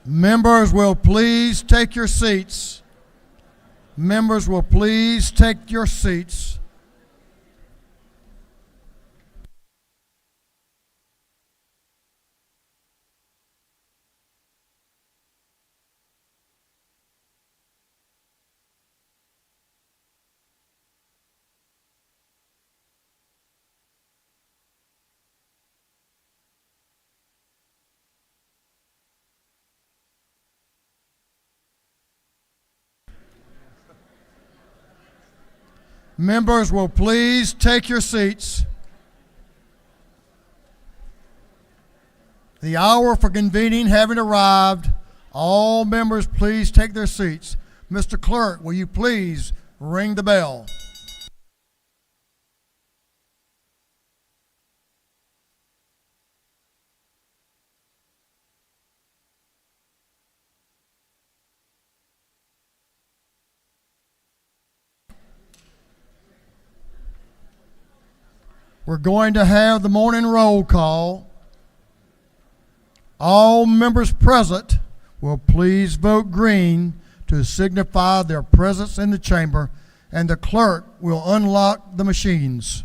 Members will please take your seats. Members will please take your seats. Members will please take your seats. The hour for convening having arrived, all members please take their seats. Mr. Clerk, will you please ring the bell? We're going to have the morning roll call. All members present will please vote green to signify their presence in the chamber, and the clerk will unlock the machines.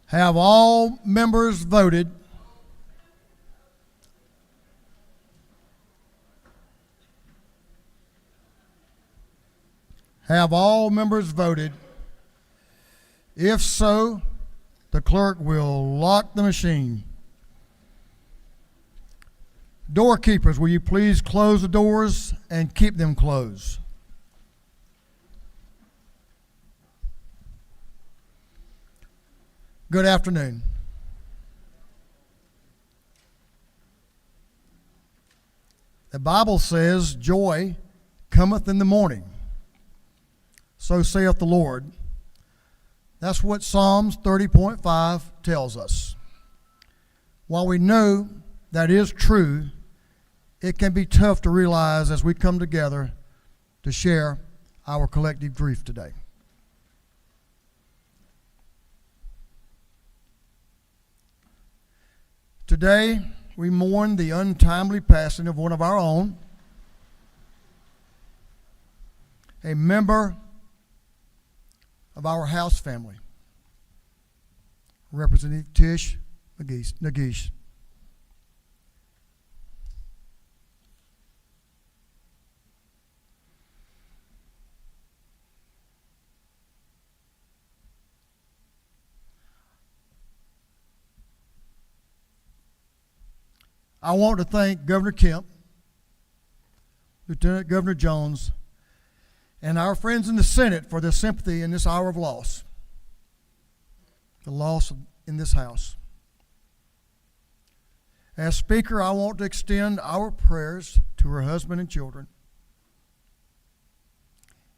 Have all members voted? Have all members voted? If so, the clerk will lock the machine. Doorkeepers, will you please close the doors and keep them closed? Good afternoon. The Bible says, joy cometh in the morning. So saith the Lord. That's what Psalms 30.5 tells us. While we know that is true, it can be tough to realize as we come together to share our collective grief today. Today, we mourn the untimely passing of one of our own, a member of our house family, Representative Tish Nagish. I want to thank Governor Kemp, Lieutenant Governor Jones, and our friends in the Senate for their sympathy in this hour of loss, the loss in this House. As Speaker, I want to extend our prayers to her husband and children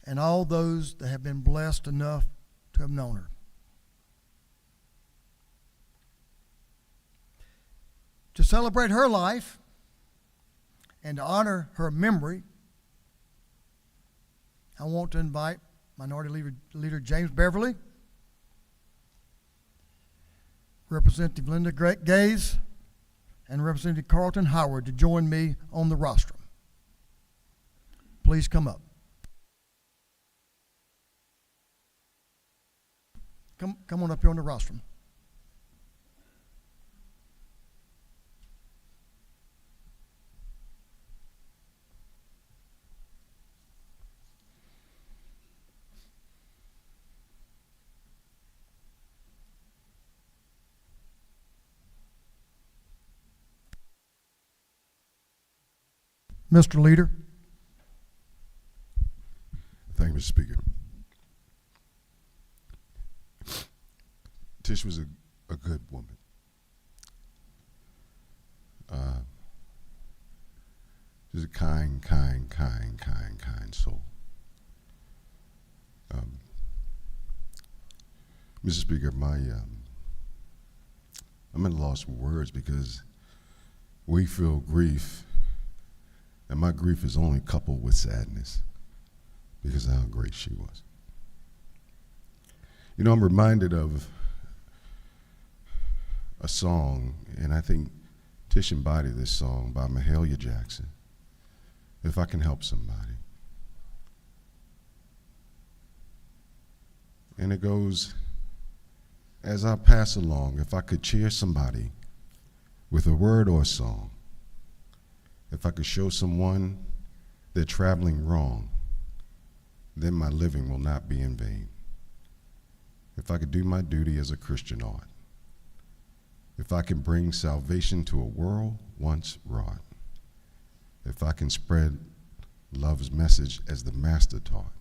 and all those that have been blessed enough to have known her. To celebrate her life and to honor her memory, I want to invite Minority Leader James Beverly, Representative Linda Gaze, and Representative Carlton Howard to join me on the rostrum. Please come up. Come on up here on the rostrum. Mr. Leader. Thank you, Mr. Speaker. Tish was a good woman. Just a kind soul. Mr. Speaker, I'm at a loss for words because we feel grief, and my grief is only coupled with sadness because of how great she was. You know, I'm reminded of a song, and I think Tish embodied this song by Mahalia Jackson, If I Can Help Somebody. And it goes, as I pass along, if I could cheer somebody with a word or a song, if I could show someone they're traveling wrong, then my living will not be in vain. If I could do my duty as a Christian ought, if I can bring salvation to a world once wrought, if I can spread love's message as the Master taught,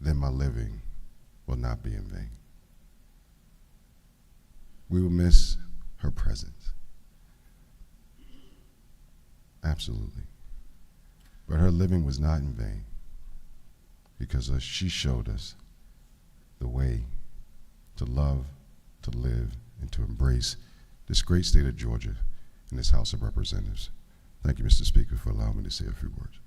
then my living will not be in vain. We will miss her presence. Absolutely. But her living was not in vain because she showed us the way to love, to live, and to embrace this great state of Georgia and this House of Representatives. Thank you, Mr. Speaker, for allowing me to say a few words.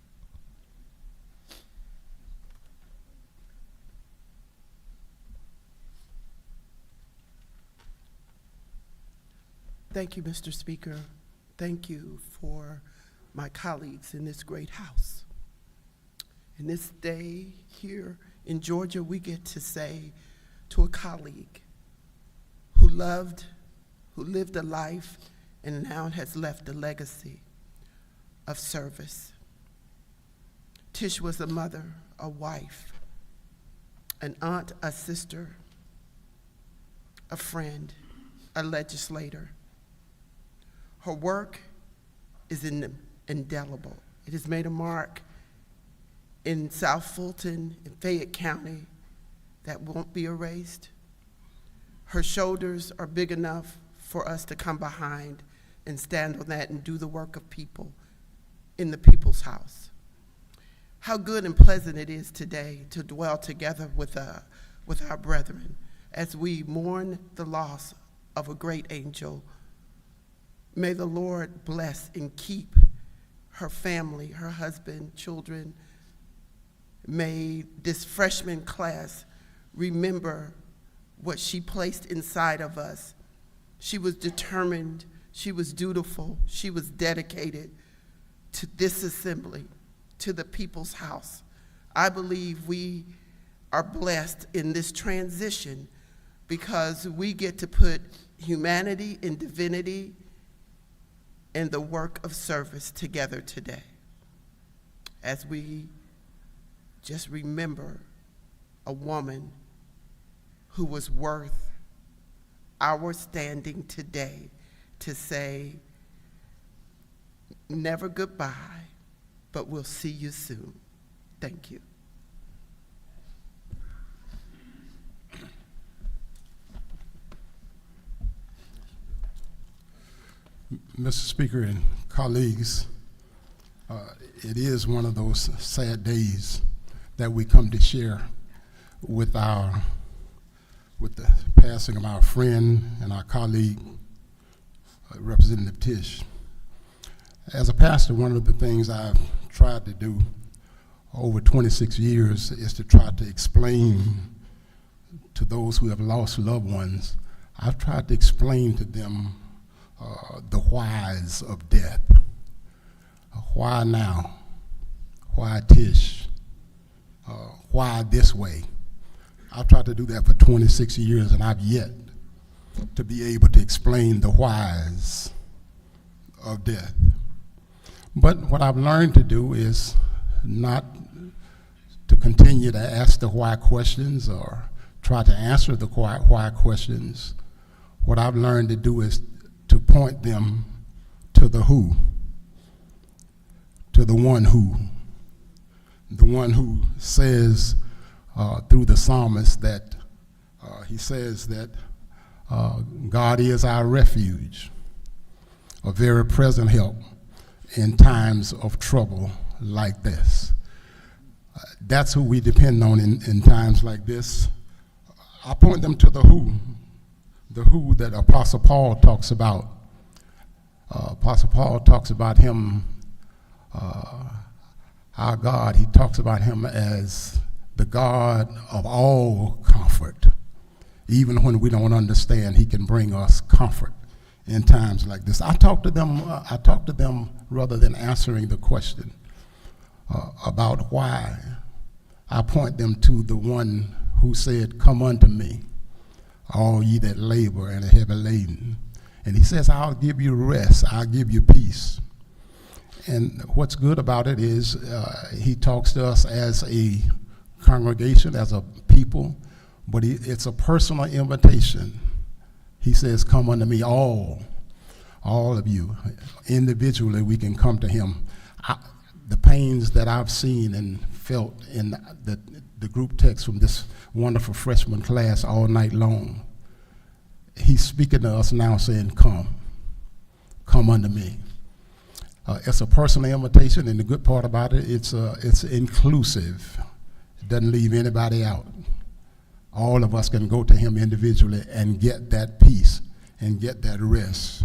Thank you, Mr. Speaker. Thank you for my colleagues in this great House. In this day here in Georgia, we get to say to a colleague who lived a life and now has left a legacy of service. Tish was a mother, a wife, an aunt, a sister, a friend, a legislator. Her work is indelible. It has made a mark in South Fulton and Fayette County that won't be erased. Her shoulders are big enough for us to come behind and stand on that and do the work of people in the people's house. How good and pleasant it is today to dwell together with our brethren as we mourn the loss of a great angel. May the Lord bless and keep her family, her husband, children. May this freshman class remember what she placed inside of us. She was determined, she was dutiful, she was dedicated to this assembly, to the people's house. I believe we are blessed in this transition because we get to put humanity and divinity and the work of service together today as we just remember a woman who was worth our standing today to say, never goodbye, but we'll see you soon. Thank you. Mr. Speaker and colleagues, it is one of those sad days that we come to share with the passing of our friend and our colleague, Representative Tish. As a pastor, one of the things I've tried to do over 26 years is to try to explain to those who have lost loved ones. I've tried to explain to them the whys of death. Why now? Why Tish? Why this way? I've tried to do that for 26 years, and I've yet to be able to explain the whys of death. But what I've learned to do is not to continue to ask the why questions or try to answer the why questions. What I've learned to do is to point them to the who, to the one who says through the psalmist that he says that God is our refuge, a very present help in times of trouble like this. That's who we depend on in times like this. I point them to the who that Apostle Paul talks about. Apostle Paul talks about him, our God, he talks about him as the God of all comfort. Even when we don't understand, he can bring us comfort in times like this. I talk to them rather than answering the question about why. I point them to the one who said, "Come unto me, all ye that labor and are heavy laden." And he says, "I'll give you rest, I'll give you peace." And what's good about it is he talks to us as a congregation, as a people, but it's a personal invitation. He says, "Come unto me, all of you." Individually, we can come to him. The pains that I've seen and felt in the group text from this wonderful freshman class all night long, he's speaking to us now saying, come unto me. It's a personal invitation, and the good part about it, it's inclusive. It doesn't leave anybody out. All of us can go to him individually and get that peace and get that rest.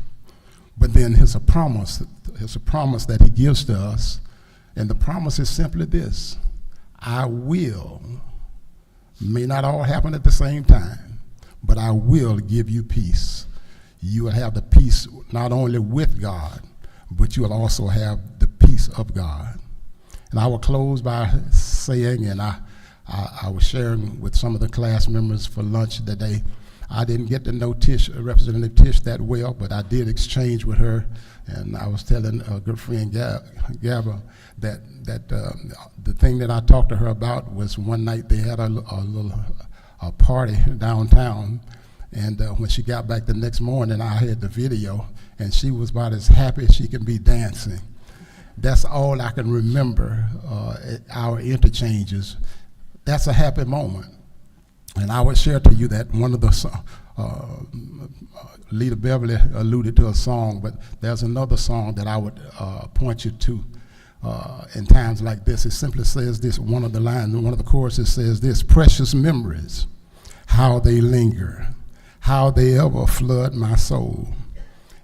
But then there's a promise that he gives to us, and the promise is simply this: I will. May not all happen at the same time, but I will give you peace. You will have the peace not only with God, but you will also have the peace of God. And I will close by saying, and I was sharing with some of the class members for lunch today, I didn't get to know Representative Tish that well, but I did exchange with her, and I was telling a good friend, Gabba, that the thing that I talked to her about was one night they had a little party downtown, and when she got back the next morning, I had the video, and she was about as happy as she can be dancing. That's all I can remember, our interchanges. That's a happy moment. And I would share to you that one of the, Lita Beverly alluded to a song, but there's another song that I would point you to in times like this. It simply says this, one of the choruses says this: "Precious memories, how they linger, how they ever flood my soul.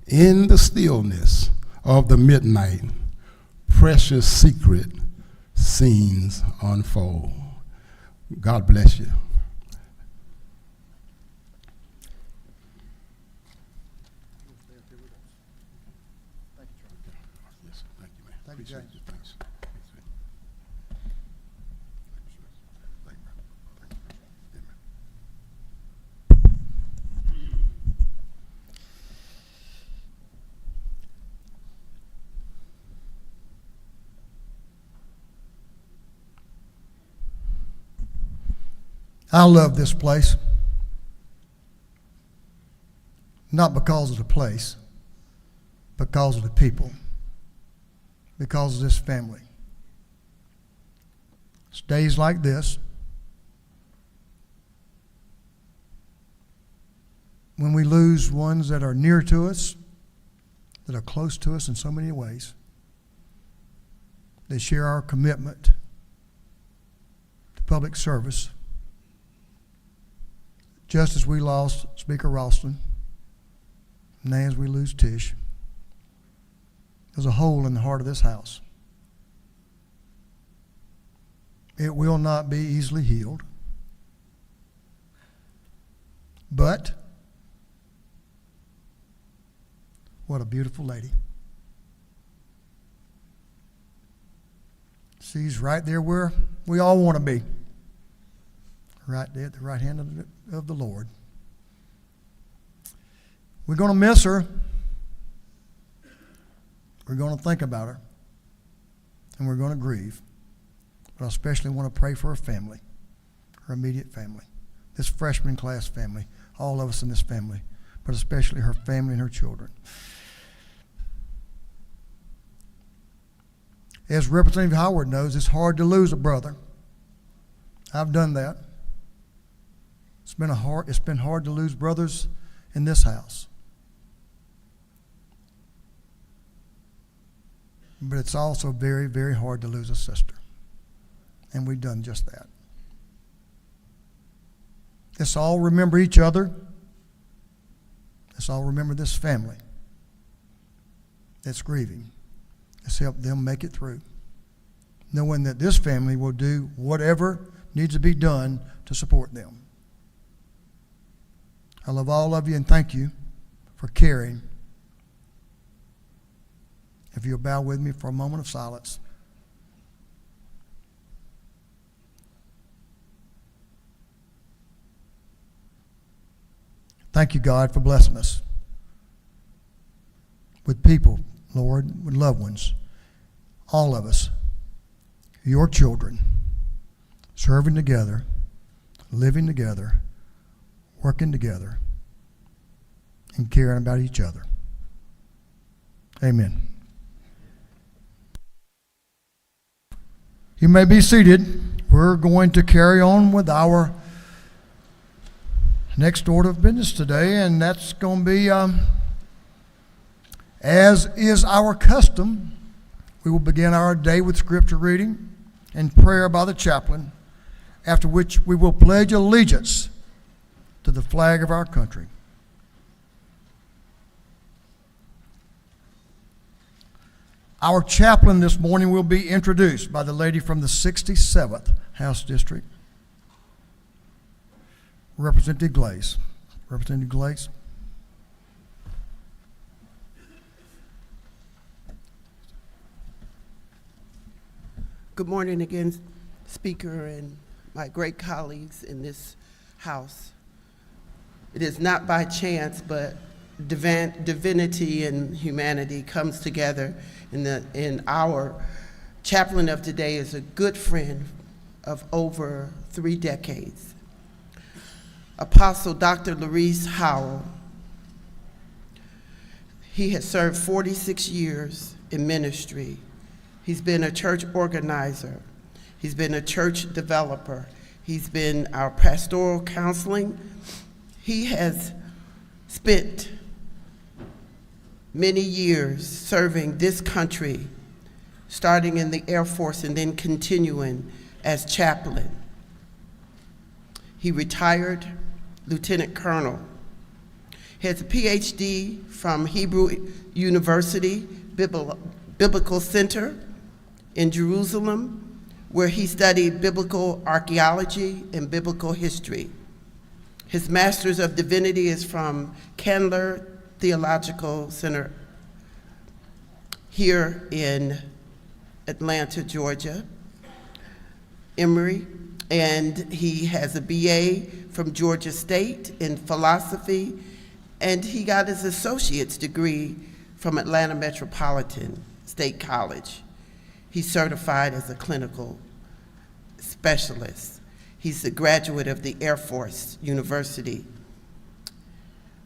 In the stillness of the midnight, precious secret scenes unfold." God bless you. Yes, thank you, man. Thank you, Appreciate James. you. Thanks. I love this place. Not because of the place, because of the people, because of this family. It's days like this when we lose ones that are near to us, that are close to us in so many ways. They share our commitment to public service. Just as we lost Speaker Ralston, now as we lose Tish, there's a hole in the heart of this house. It will not be easily healed. But what a beautiful lady. She's right there where we all want to be. Right there at the right hand of the Lord. We're going to miss her. We're going to think about her. And we're going to grieve. But I especially want to pray for her family, her immediate family, this freshman class family, all of us in this family, but especially her family and her children. As Representative Howard knows, it's hard to lose a brother. I've done that. It's been hard to lose brothers in this house. But it's also very, very hard to lose a sister. And we've done just that. Let's all remember each other. Let's all remember this family that's grieving. Let's help them make it through, knowing that this family will do whatever needs to be done to support them. I love all of you and thank you for caring. If you'll bow with me for a moment of silence. Thank you, God, for blessing us with people, Lord, with loved ones, all of us, your children, serving together, living together, working together, and caring about each other. Amen. You may be seated. We're going to carry on with our next order of business today, and that's going to be, as is our custom, we will begin our day with scripture reading and prayer by the chaplain, after which we will pledge allegiance to the flag of our country. Our chaplain this morning will be introduced by the lady from the 67th House District, Representative Glaze. Representative Glaze. Good morning again, Speaker and my great colleagues in this House. It is not by chance, but divinity and humanity comes together in our chaplain of today is a good friend of over 3 decades. Apostle Dr. Larice Howell. He has served 46 years in ministry. He's been a church organizer. He's been a church developer. He's been our pastoral counseling. He has spent many years serving this country, starting in the Air Force and then continuing as chaplain. He retired Lieutenant Colonel. He has a PhD from Hebrew University Biblical Center in Jerusalem, where he studied biblical archaeology and biblical history. His Master's of Divinity is from Candler Theological Center here in Atlanta, Georgia, Emory, and he has a BA from Georgia State in philosophy, and he got his associate's degree from Atlanta Metropolitan State College. He's certified as a clinical specialist. He's a graduate of the Air Force University.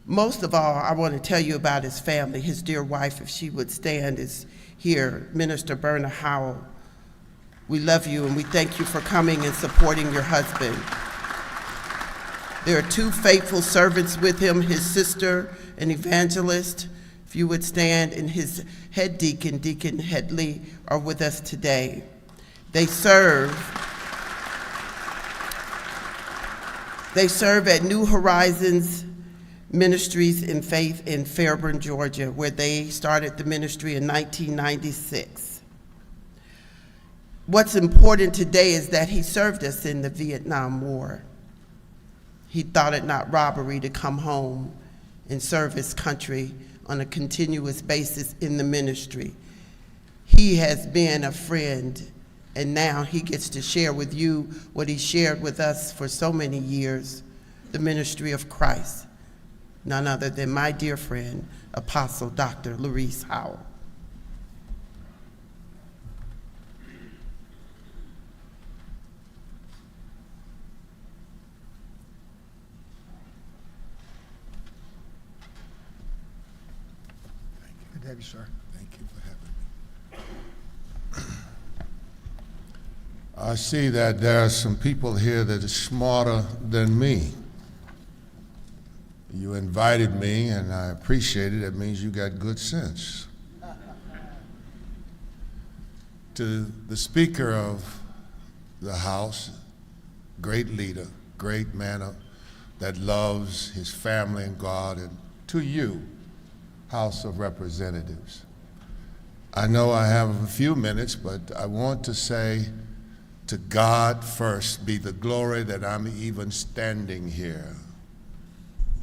Most of all, I want to tell you about his family. His dear wife, if she would stand, is here, Minister Berna Howell. We love you and we thank you for coming and supporting your husband. There are 2 faithful servants with him, his sister, an evangelist, if you would stand, and his head deacon, Deacon Headley, are with us today. They serve at New Horizons Ministries in Faith in Fairburn, Georgia, where they started the ministry in 1996. What's important today is that he served us in the Vietnam War. He thought it not robbery to come home and serve his country on a continuous basis in the ministry. He has been a friend, and now he gets to share with you what he shared with us for so many years, the ministry of Christ. None other than my dear friend, Apostle Dr. Larice Howell. Good to have you, sir. Thank you for having me. I see that there are some people here that are smarter than me. You invited me, and I appreciate it. That means you got good sense. to the Speaker of the House, great leader, great man that loves his family and God, and to you, House of Representatives. I know I have a few minutes, but I want to say to God first be the glory that I'm even standing here,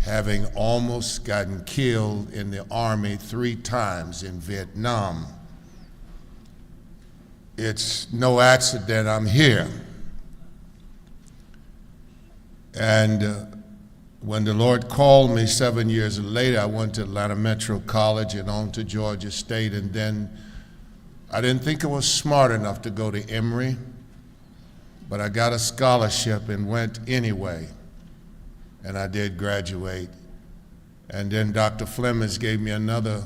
having almost gotten killed in the Army 3 times in Vietnam. It's no accident I'm here. And when the Lord called me 7 years later, I went to Atlanta Metro College and on to Georgia State, and then I didn't think I was smart enough to go to Emory, but I got a scholarship and went anyway, and I did graduate. And then Dr. Flemings gave me another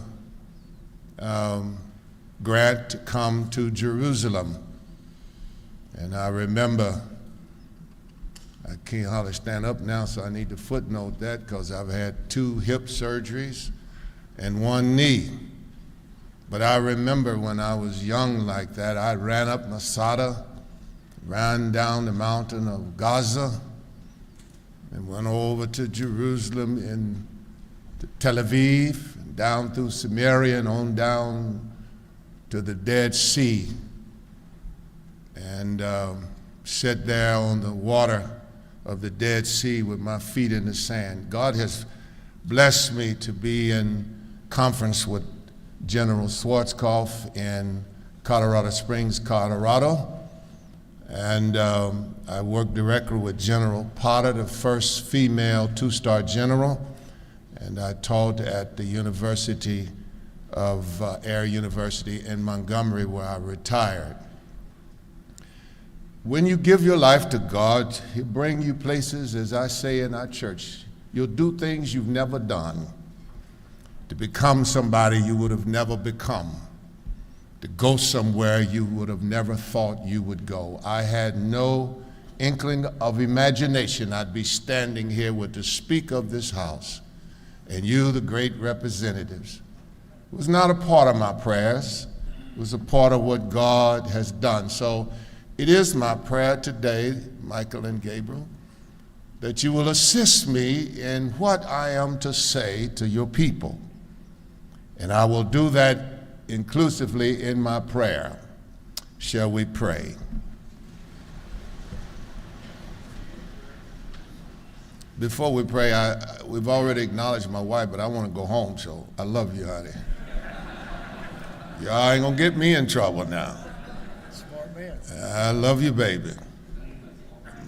grant to come to Jerusalem. And I remember, I can't hardly stand up now, so I need to footnote that because I've had 2 hip surgeries and 1 knee. But I remember when I was young like that, I ran up Masada, ran down the mountain of Gaza, and went over to Jerusalem and to Tel Aviv, and down through Samaria and on down to the Dead Sea, and sit there on the water of the Dead Sea with my feet in the sand. God has blessed me to be in conference with General Schwarzkopf in Colorado Springs, Colorado. And I worked directly with General Potter, the first female 2-star general. And I taught at the University of Air University in Montgomery, where I retired. When you give your life to God, He'll bring you places, as I say in our church. You'll do things you've never done to become somebody you would have never become, to go somewhere you would have never thought you would go. I had no inkling of imagination I'd be standing here with the Speaker of this House and you, the great representatives. It was not a part of my prayers. It was a part of what God has done. So it is my prayer today, Michael and Gabriel, that you will assist me in what I am to say to your people. And I will do that inclusively in my prayer. Shall we pray? Before we pray, we've already acknowledged my wife, but I want to go home, so I love you, honey. Y'all ain't gonna get me in trouble now. Smart man. I love you, baby.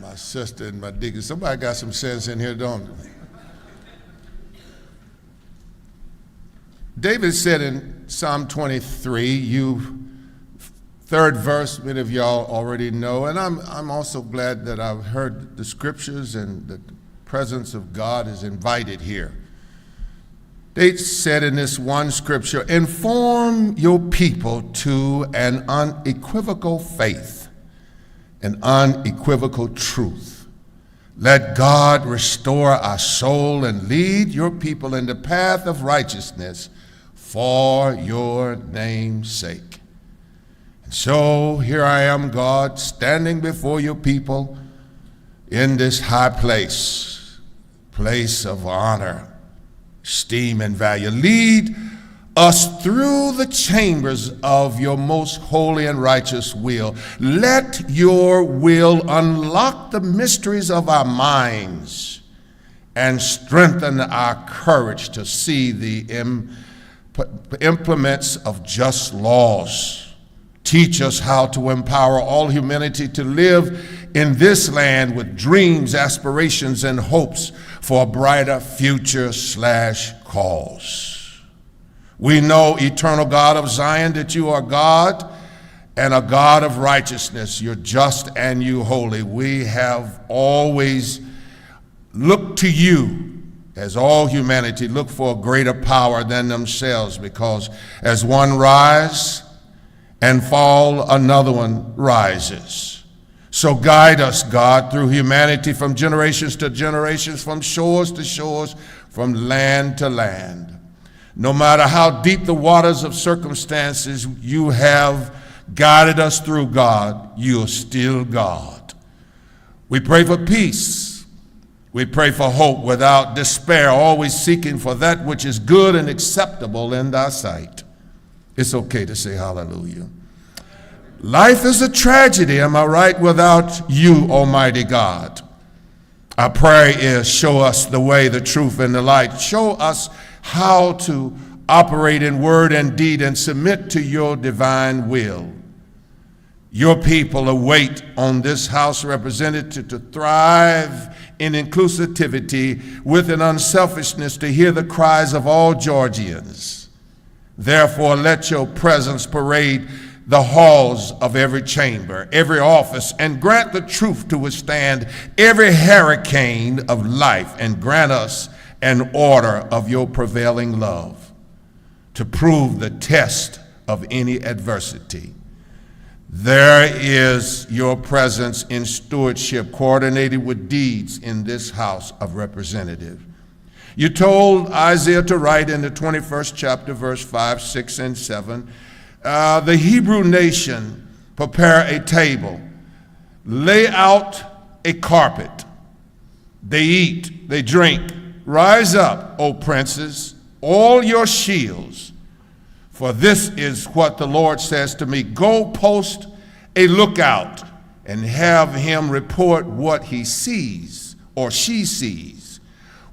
My sister and my deacon. Somebody got some sense in here, don't they? David said in Psalm 23, third verse, many of y'all already know, and I'm also glad that I've heard the scriptures and the presence of God is invited here. David said in this one scripture, inform your people to an unequivocal faith, an unequivocal truth. Let God restore our soul and lead your people in the path of righteousness for your name's sake. And so here I am, God, standing before your people in this high place, place of honor, esteem, and value. Lead us through the chambers of your most holy and righteous will. Let your will unlock the mysteries of our minds and strengthen our courage to see the implements of just laws. Teach us how to empower all humanity to live in this land with dreams, aspirations, and hopes for a brighter future / cause. We know, eternal God of Zion, that you are God and a God of righteousness. You're just and you holy. We have always looked to you, as all humanity look for a greater power than themselves, because as one rises and fall, another one rises. So guide us, God, through humanity from generations to generations, from shores to shores, from land to land. No matter how deep the waters of circumstances, you have guided us through, God, you're still God. We pray for peace. We pray for hope without despair, always seeking for that which is good and acceptable in thy sight. It's okay to say hallelujah. Life is a tragedy, am I right, without you, Almighty God. Our prayer is, show us the way, the truth, and the light. Show us how to operate in word and deed and submit to your divine will. Your people await on this House representative to thrive in inclusivity with an unselfishness to hear the cries of all Georgians. Therefore, let your presence parade the halls of every chamber, every office, and grant the truth to withstand every hurricane of life, and grant us an order of your prevailing love to prove the test of any adversity. There is your presence in stewardship, coordinated with deeds in this House of Representatives. You told Isaiah to write in the 21st chapter, verse 5, 6, and 7, the Hebrew nation prepare a table, lay out a carpet. They eat, they drink. Rise up, O princes, all your shields. For this is what the Lord says to me, go post a lookout and have him report what he sees or she sees.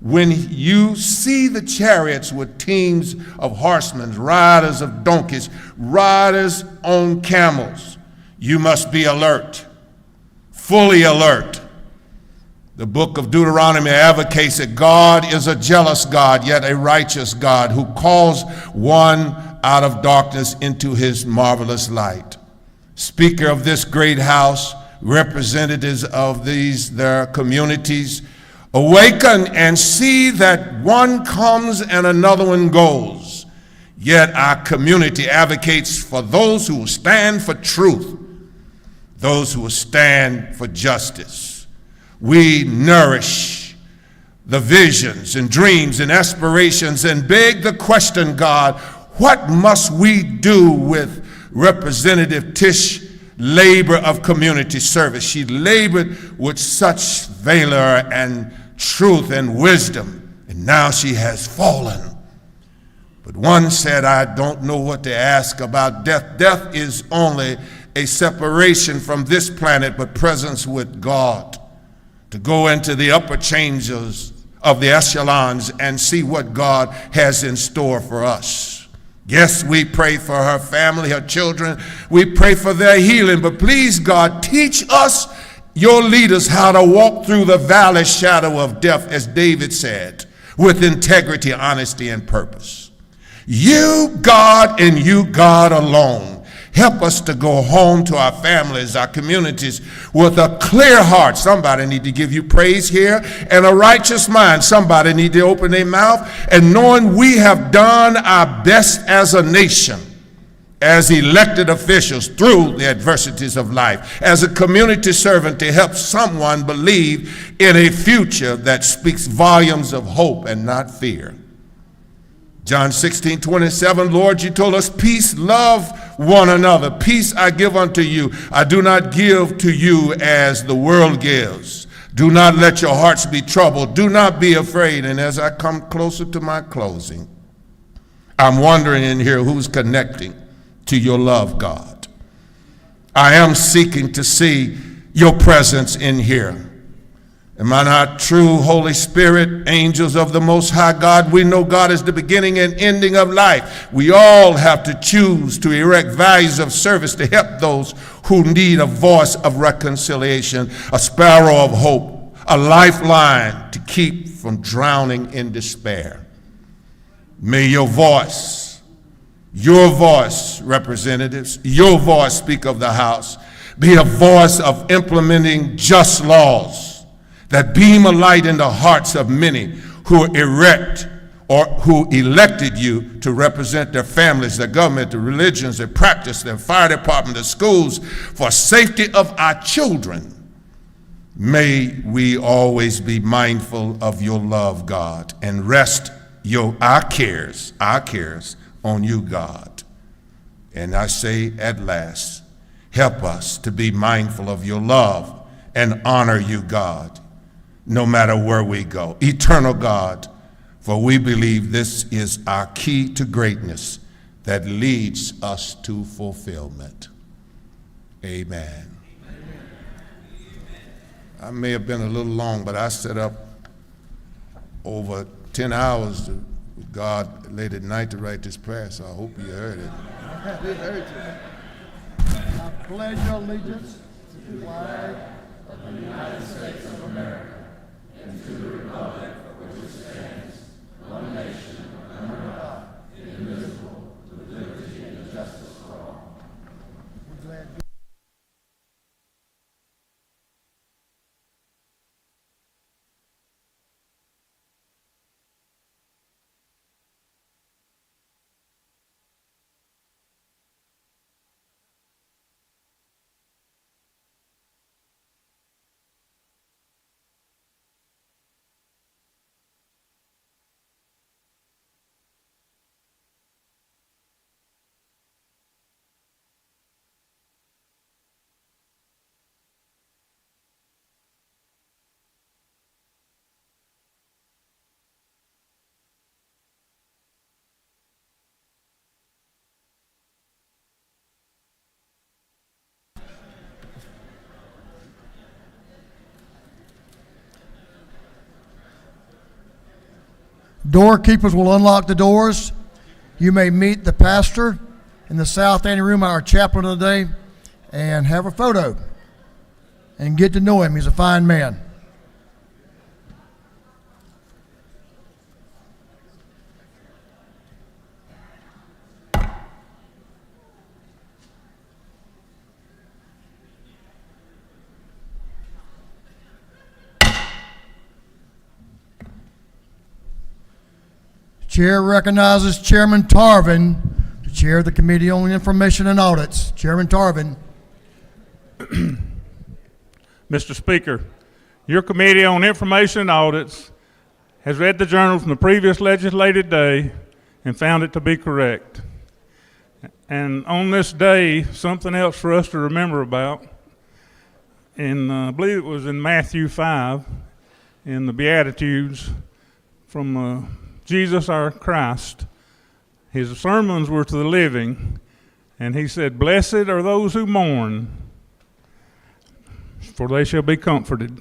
When you see the chariots with teams of horsemen, riders of donkeys, riders on camels, you must be alert, fully alert. The book of Deuteronomy advocates that God is a jealous God, yet a righteous God who calls one out of darkness into his marvelous light. Speaker of this great house, representatives of their communities, awaken and see that one comes and another one goes. Yet our community advocates for those who will stand for truth, those who will stand for justice. We nourish the visions and dreams and aspirations and beg the question, God, what must we do with Representative Tish labor of community service? She labored with such valor and truth and wisdom, and now she has fallen. But one said, I don't know what to ask about death. Death is only a separation from this planet, but presence with God, to go into the upper changes of the echelons and see what God has in store for us. Yes, we pray for her family, her children. We pray for their healing, but please, God, teach us, your leaders, how to walk through the valley shadow of death, as David said, with integrity, honesty, and purpose. You, God, and you, God alone. Help us to go home to our families, our communities, with a clear heart. Somebody need to give you praise here. And a righteous mind. Somebody need to open their mouth. And knowing we have done our best as a nation, as elected officials through the adversities of life, as a community servant to help someone believe in a future that speaks volumes of hope and not fear. John 16:27, Lord, you told us, peace, love one another. Peace I give unto you. I do not give to you as the world gives. Do not let your hearts be troubled. Do not be afraid. And as I come closer to my closing, I'm wondering in here who's connecting to your love, God. I am seeking to see your presence in here. Am I not true, Holy Spirit, angels of the Most High God? We know God is the beginning and ending of life. We all have to choose to erect values of service to help those who need a voice of reconciliation, a sparrow of hope, a lifeline to keep from drowning in despair. May your voice, representatives, your voice, Speaker of the House, be a voice of implementing just laws that beam a light in the hearts of many who erect or who elected you to represent their families, their government, their religions, their practice, their fire department, their schools, for safety of our children. May we always be mindful of your love, God, and rest our cares on you, God. And I say at last, Help us to be mindful of your love and honor you, God, no matter where we go. Eternal God, for we believe this is our key to greatness that leads us to fulfillment. Amen. I may have been a little long, but I set up over 10 hours with God late at night to write this prayer, so I hope you heard it. I pledge allegiance to the flag Doorkeepers will unlock the doors. You may meet the pastor in the south anteroom, our chaplain of the day, and have a photo and get to know him. He's a fine man. Chair recognizes Chairman Tarvin, the chair of the Committee on Information and Audits. Chairman Tarvin. Mr. Speaker, your Committee on Information and Audits has read the journal from the previous legislative day and found it to be correct. And on this day, something else for us to remember about, and I believe it was in Matthew 5, in the Beatitudes from Jesus our Christ. His sermons were to the living, and he said, "Blessed are those who mourn, for they shall be comforted."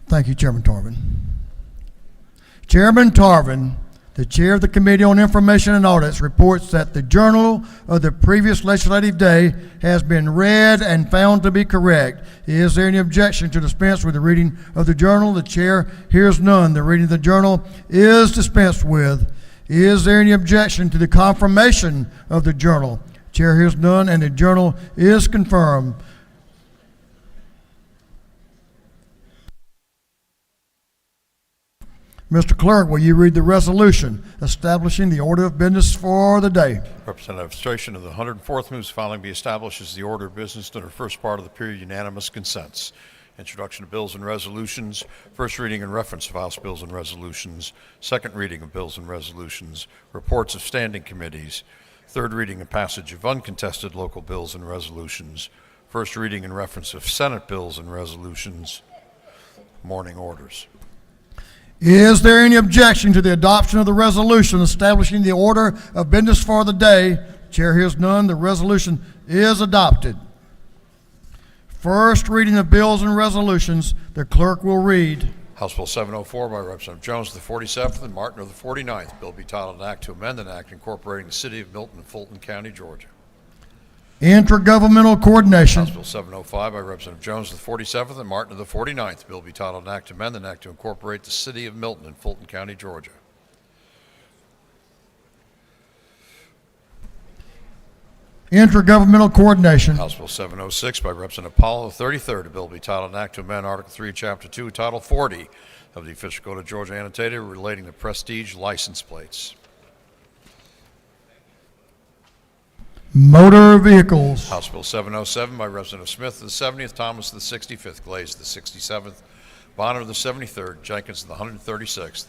Thank you, Chairman Tarvin. Chairman Tarvin, the chair of the Committee on Information and Audits, reports that the journal of the previous legislative day has been read and found to be correct. Is there any objection to dispense with the reading of the journal? The chair hears none. The reading of the journal is dispensed with. Is there any objection to the confirmation of the journal? Chair hears none, and the journal is confirmed. Mr. Clerk, will you read the resolution establishing the order of business for the day? Representative Administration of the 104th moves the following be established as the order of business under first part of the period unanimous consents. Introduction of bills and resolutions, first reading and reference of House bills and resolutions, second reading of bills and resolutions, reports of standing committees, third reading and passage of uncontested local bills and resolutions, first reading and reference of Senate bills and resolutions, morning orders. Is there any objection to the adoption of the resolution establishing the order of business for the day? Chair hears none. The resolution is adopted. First reading of bills and resolutions, the clerk will read. House Bill 704 by Representative Jones of the 47th and Martin of the 49th. Bill be titled an act to amend an act incorporating the city of Milton and Fulton County, Georgia. Intergovernmental coordination. House Bill 705 by Representative Jones of the 47th and Martin of the 49th. Bill be titled an act to amend an act to incorporate the city of Milton and Fulton County, Georgia. Intergovernmental coordination. House Bill 706 by Representative Powell of the 33rd. A bill be titled an act to amend Article 3, Chapter 2, Title 40 of the Official Code of Georgia Annotated relating to prestige license plates. Motor vehicles. House Bill 707 by Representative Smith of the 70th, Thomas of the 65th, Glaze of the 67th, Bonner of the 73rd, Jenkins of the 136th.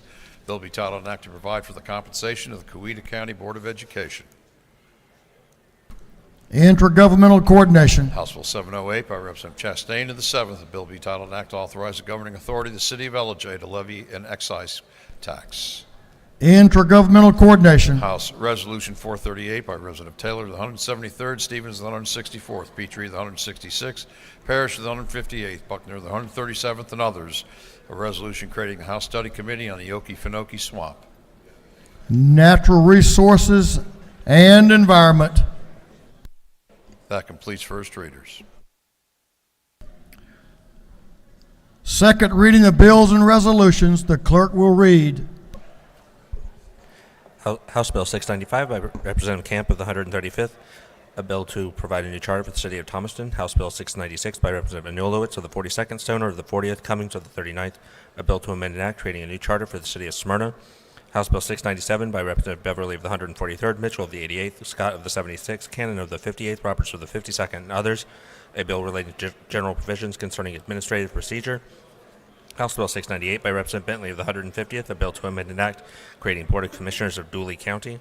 Bill be titled an act to provide for the compensation of the Coweta County Board of Education. Intergovernmental coordination. House Bill 708 by Representative Chastain of the 7th. A bill be titled an act to authorize the governing authority of the city of LJ to levy an excise tax. Intergovernmental coordination. House Resolution 438 by Representative Taylor of the 173rd, Stevens of the 164th, Petrie of the 166th, Parrish of the 158th, Buckner of the 137th, and others. A resolution creating the House Study Committee on the Okefenokee Swamp. Natural resources and environment. That completes first readers. Second reading of bills and resolutions. The clerk will read. House Bill 695 by Representative Camp of the 135th, a bill to provide a new charter for the city of Thomaston. House Bill 696 by Representative Anulowicz of the 42nd, Stoner of the 40th, Cummings of the 39th, a bill to amend an act creating a new charter for the city of Smyrna. House Bill 697 by Representative Beverly of the 143rd, Mitchell of the 88th, Scott of the 76th, Cannon of the 58th, Roberts of the 52nd, and others, a bill relating to general provisions concerning administrative procedure. House Bill 698 by Representative Bentley of the 150th, a bill to amend an act creating Board of Commissioners of Dooley County.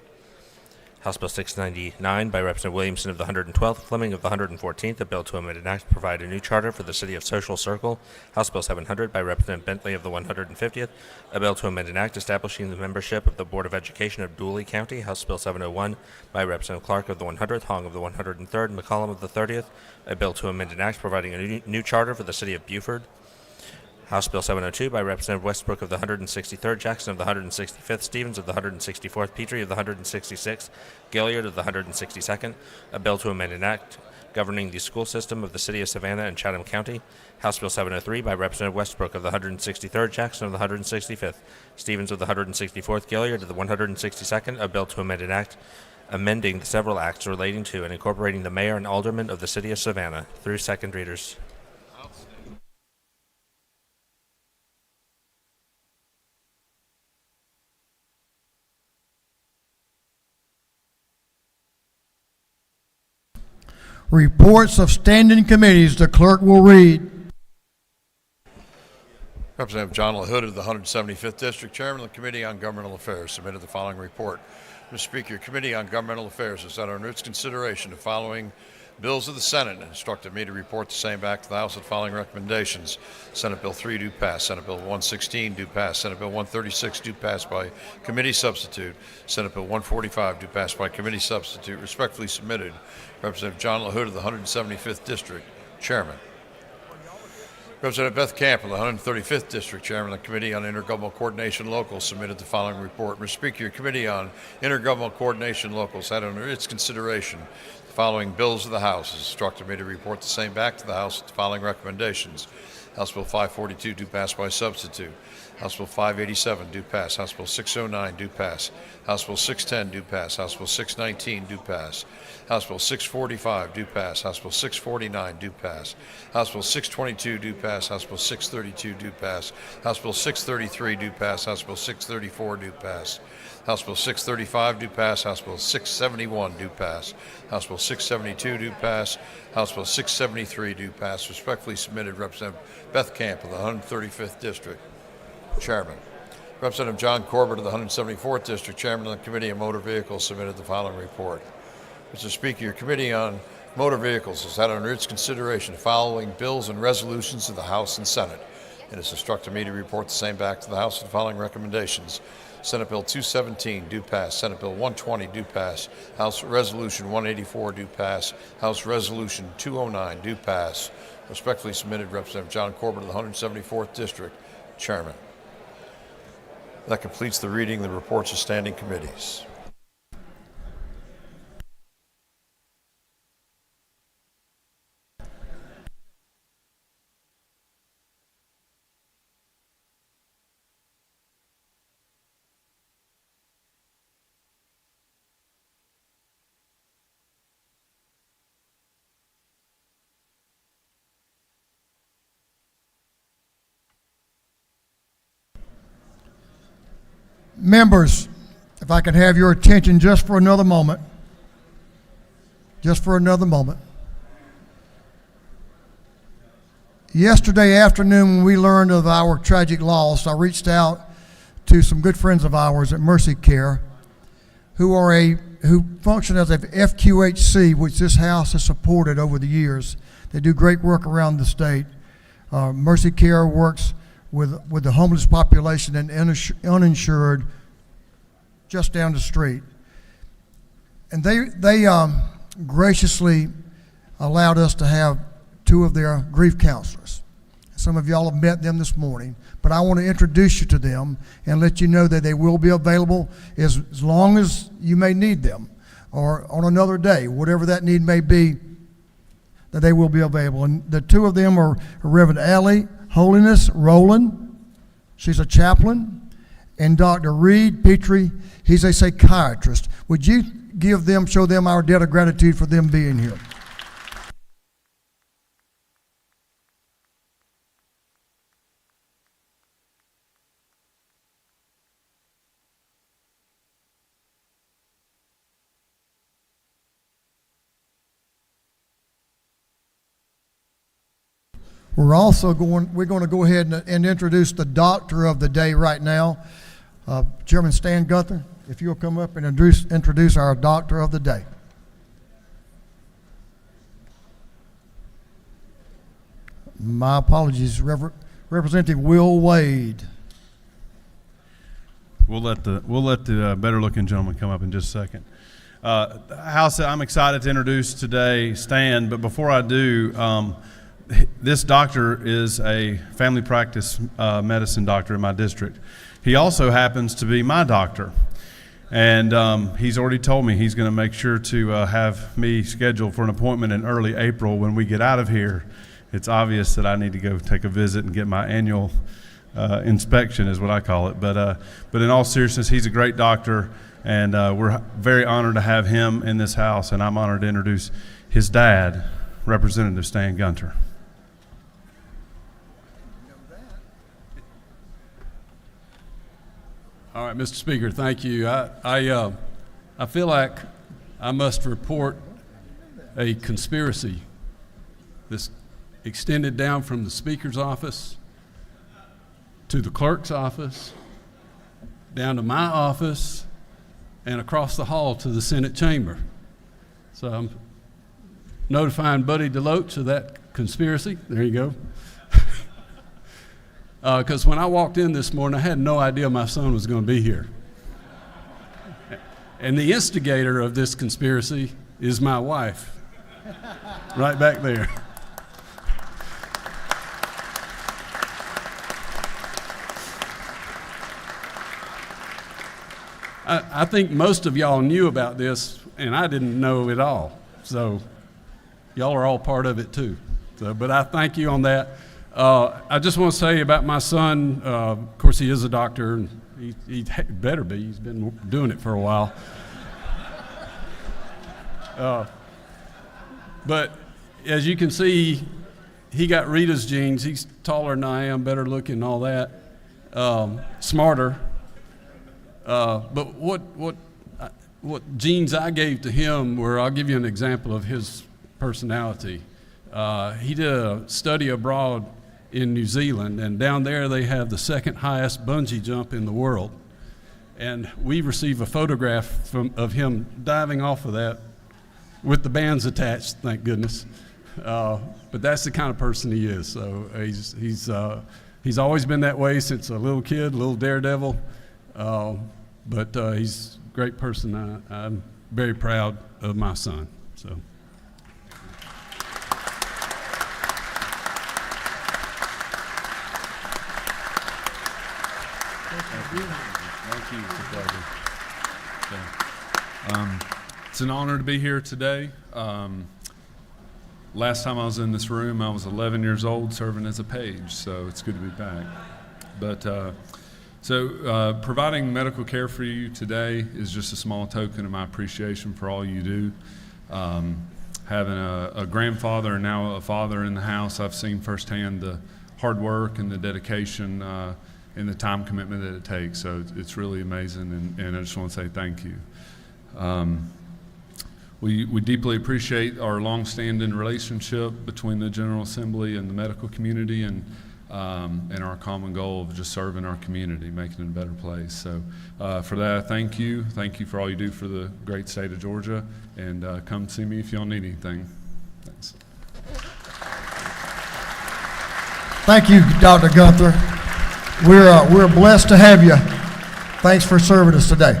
House Bill 699 by Representative Williamson of the 112th, Fleming of the 114th, a bill to amend an act to provide a new charter for the city of Social Circle. House Bill 700 by Representative Bentley of the 150th, a bill to amend an act establishing the membership of the Board of Education of Dooley County. House Bill 701 by Representative Clark of the 100th, Hong of the 103rd, and McCollum of the 30th, a bill to amend an act providing a new charter for the city of Beaufort. House Bill 702 by Representative Westbrook of the 163rd, Jackson of the 165th, Stevens of the 164th, Petrie of the 166th, Gilliard of the 162nd, a bill to amend an act governing the school system of the city of Savannah and Chatham County. House Bill 703 by Representative Westbrook of the 163rd, Jackson of the 165th, Stevens of the 164th, Gilliard of the 162nd, a bill to amend an act amending several acts relating to and incorporating the mayor and aldermen of the city of Savannah. Through second readers. Reports of standing committees. The clerk will read. Representative John LaHood of the 175th District, Chairman of the Committee on Governmental Affairs, submitted the following report. Mr. Speaker, Committee on Governmental Affairs has had under its consideration the following bills of the Senate and instructed me to report the same back to the House with the following recommendations. Senate Bill 3 do pass. Senate Bill 116 do pass. Senate Bill 136 do pass by committee substitute. Senate Bill 145 do pass by committee substitute. Respectfully submitted, Representative John LaHood of the 175th District, Chairman. Representative Beth Camp of the 135th District, Chairman of the Committee on Intergovernmental Coordination Locals, submitted the following report. Mr. Speaker, your Committee on Intergovernmental Coordination Locals had under its consideration the following bills of the House. Has instructed me to report the same back to the House with the following recommendations. House Bill 542 do pass by substitute. House Bill 587 do pass. House Bill 609 do pass. House Bill 610 do pass. House Bill 619 do pass. House Bill 645 do pass. House Bill 649 do pass. House Bill 622 do pass. House Bill 632 do pass. House Bill 633 do pass. House Bill 634 do pass. House Bill 635 do pass. House Bill 671 do pass. House Bill 672 do pass. House Bill 673 do pass. Respectfully submitted, Representative Beth Camp of the 135th District, Chairman. Representative John Corbett of the 174th District, Chairman of the Committee on Motor Vehicles, submitted the following report. Mr. Speaker, your Committee on Motor Vehicles has had under its consideration the following bills and resolutions of the House and Senate, and has instructed me to report the same back to the House with the following recommendations. Senate Bill 217 do pass. Senate Bill 120 do pass. House Resolution 184 do pass. House Resolution 209 do pass. Respectfully submitted, Representative John Corbett of the 174th District, Chairman. That completes the reading of the reports of standing committees. Members, if I could have your attention just for another moment. Just for another moment. Yesterday afternoon, when we learned of our tragic loss, I reached out to some good friends of ours at Mercy Care, who function as a FQHC, which this house has supported over the years. They do great work around the state. Mercy Care works with the homeless population and uninsured just down the street. And they graciously allowed us to have 2 of their grief counselors. Some of y'all have met them this morning, but I want to introduce you to them and let you know that they will be available as long as you may need them, or on another day, whatever that need may be, that they will be available. And the 2 of them are Reverend Allie Holiness Rowland, she's a chaplain, and Dr. Reed Petrie, he's a psychiatrist. Would you show them our debt of gratitude for them being here? We're going to go ahead and introduce the doctor of the day right now. Chairman Stan Gunther, if you'll come up and introduce our doctor of the day. My apologies, Representative Will Wade. We'll let the better looking gentleman come up in just a second. House, I'm excited to introduce today Stan, but before I do, this doctor is a family practice medicine doctor in my district. He also happens to be my doctor, and he's already told me he's going to make sure to have me scheduled for an appointment in early April when we get out of here. It's obvious that I need to go take a visit and get my annual inspection, is what I call it. But in all seriousness, he's a great doctor, and we're very honored to have him in this house, and I'm honored to introduce his dad, Representative Stan Gunther. All right, Mr. Speaker, thank you. I feel like I must report a conspiracy that's extended down from the Speaker's office to the clerk's office, down to my office, and across the hall to the Senate chamber. So I'm notifying Buddy Deloach of that conspiracy. There you go. Because when I walked in this morning, I had no idea my son was going to be here. And the instigator of this conspiracy is my wife, right back there. I think most of y'all knew about this, and I didn't know it all. So y'all are all part of it too. So, but I thank you on that. I just want to say about my son, of course he is a doctor, and he better be, he's been doing it for a while. But as you can see, he got Rita's genes. He's taller than I am, better looking and all that, smarter. But what genes I gave to him were, I'll give you an example of his personality. He did a study abroad in New Zealand, and down there they have the second highest bungee jump in the world. And we received a photograph of him diving off of that with the bands attached, thank goodness. But that's the kind of person he is. So he's always been that way since a little kid, a little daredevil. But he's a great person. I'm very proud of my son. So. Thank you. It's an honor to be here today. Last time I was in this room, I was 11 years old serving as a page, so it's good to be back. But providing medical care for you today is just a small token of my appreciation for all you do. Having a grandfather and now a father in the house, I've seen firsthand the hard work and the dedication and the time commitment that it takes. So it's really amazing, and I just want to say thank you. We deeply appreciate our long-standing relationship between the General Assembly and the medical community, and and our common goal of just serving our community, making it a better place. So for that, thank you. Thank you for all you do for the great state of Georgia, and come see me if y'all need anything. Thanks. Thank you, Dr. Gunther. We're blessed to have you. Thanks for serving us today.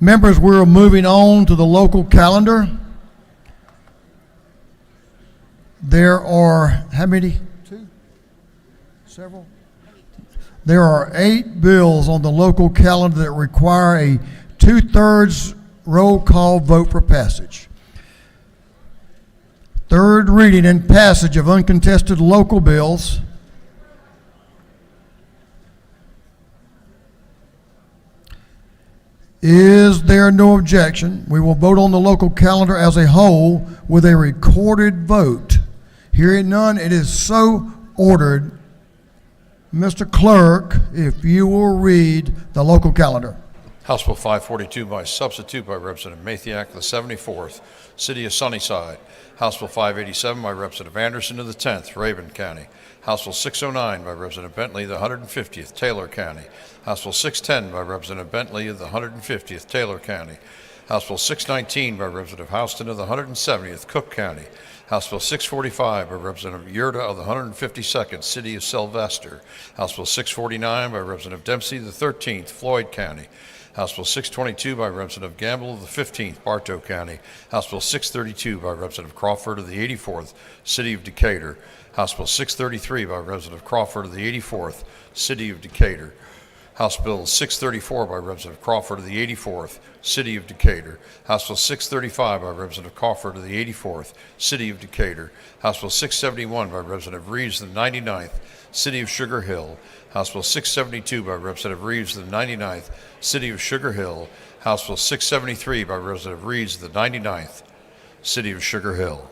Members, we're moving on to the local calendar. There are, how many? Two? Several? There are 8 bills on the local calendar that require a 2/3 roll call vote for passage. Third reading and passage of uncontested local bills. Is there no objection? We will vote on the local calendar as a whole with a recorded vote. Hearing none, it is so ordered. Mr. Clerk, if you will read the local calendar. House Bill 542 by substitute by Representative Mathiak, the 74th, City of Sunnyside. House Bill 587 by Representative Anderson of the 10th, Raven County. House Bill 609 by Representative Bentley, the 150th, Taylor County. House Bill 610 by Representative Bentley of the 150th, Taylor County. House Bill 619 by Representative Houston of the 170th, Cook County. House Bill 645 by Representative Yurda of the 152nd, City of Sylvester. House Bill 649 by Representative Dempsey, the 13th, Floyd County. House Bill 622 by Representative Gamble of the 15th, Bartow County. House Bill 632 by Representative Crawford of the 84th, City of Decatur. House Bill 633 by Representative Crawford of the 84th, City of Decatur. House Bill 634 by Representative Crawford of the 84th, City of Decatur. House Bill 635 by Representative Crawford of the 84th, City of Decatur. House Bill 671 by Representative Reeves of the 99th, City of Sugar Hill. House Bill 672 by Representative Reeves of the 99th, City of Sugar Hill. House Bill 673 by Representative Reeves of the 99th, City of Sugar Hill.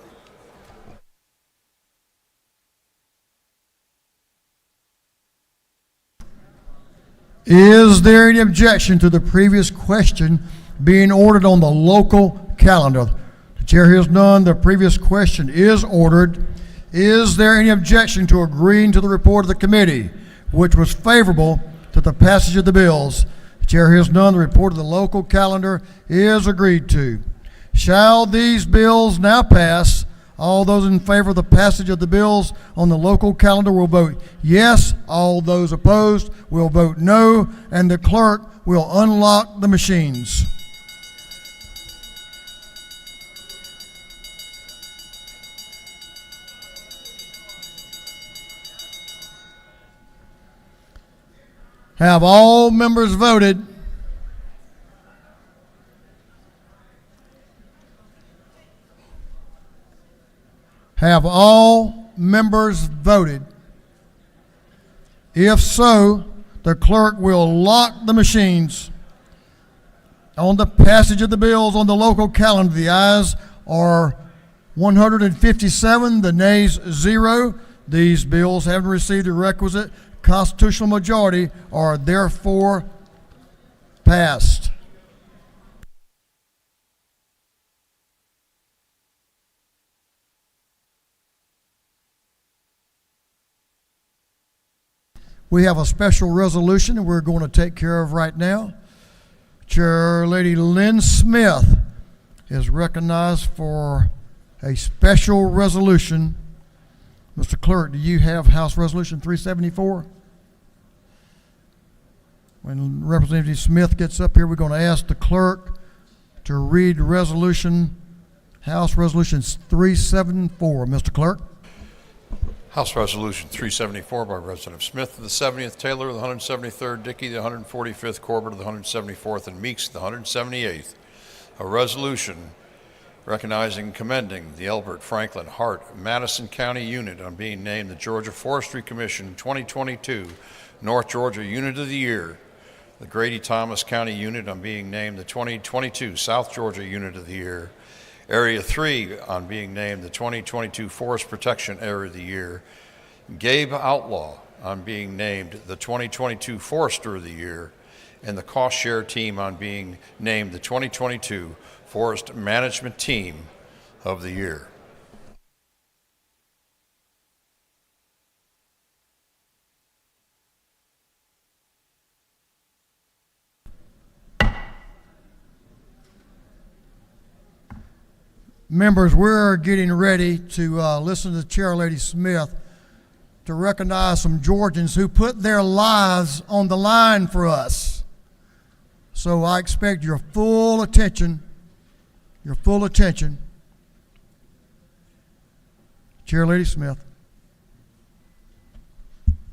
Is there any objection to the previous question being ordered on the local calendar? The chair hears none. The previous question is ordered. Is there any objection to agreeing to the report of the committee, which was favorable to the passage of the bills? The chair hears none. The report of the local calendar is agreed to. Shall these bills now pass? All those in favor of the passage of the bills on the local calendar will vote yes. All those opposed will vote no, and the clerk will unlock the machines. Have all members voted? Have all members voted? If so, the clerk will lock the machines. On the passage of the bills on the local calendar, the ayes are 157, the nays 0. These bills having received the requisite constitutional majority are therefore passed. We have a special resolution that we're going to take care of right now. Chair Lady Lynn Smith is recognized for a special resolution. Mr. Clerk, do you have House Resolution 374? When Representative Smith gets up here, we're going to ask the clerk to read House Resolution 374. Mr. Clerk. House Resolution 374 by Representative Smith of the 70th, Taylor of the 173rd, Dickey the 145th, Corbett of the 174th, and Meeks of the 178th. A resolution recognizing and commending the Elbert, Franklin, Hart, Madison County Unit on being named the Georgia Forestry Commission 2022 North Georgia Unit of the Year, the Grady Thomas County Unit on being named the 2022 South Georgia Unit of the Year, Area 3 on being named the 2022 Forest Protection Area of the Year, Gabe Outlaw on being named the 2022 Forester of the Year, and the Cost Share Team on being named the 2022 Forest Management Team of the Year. Members, we're getting ready to listen to Chair Lady Smith to recognize some Georgians who put their lives on the line for us. So I expect your full attention. Chair Lady Smith.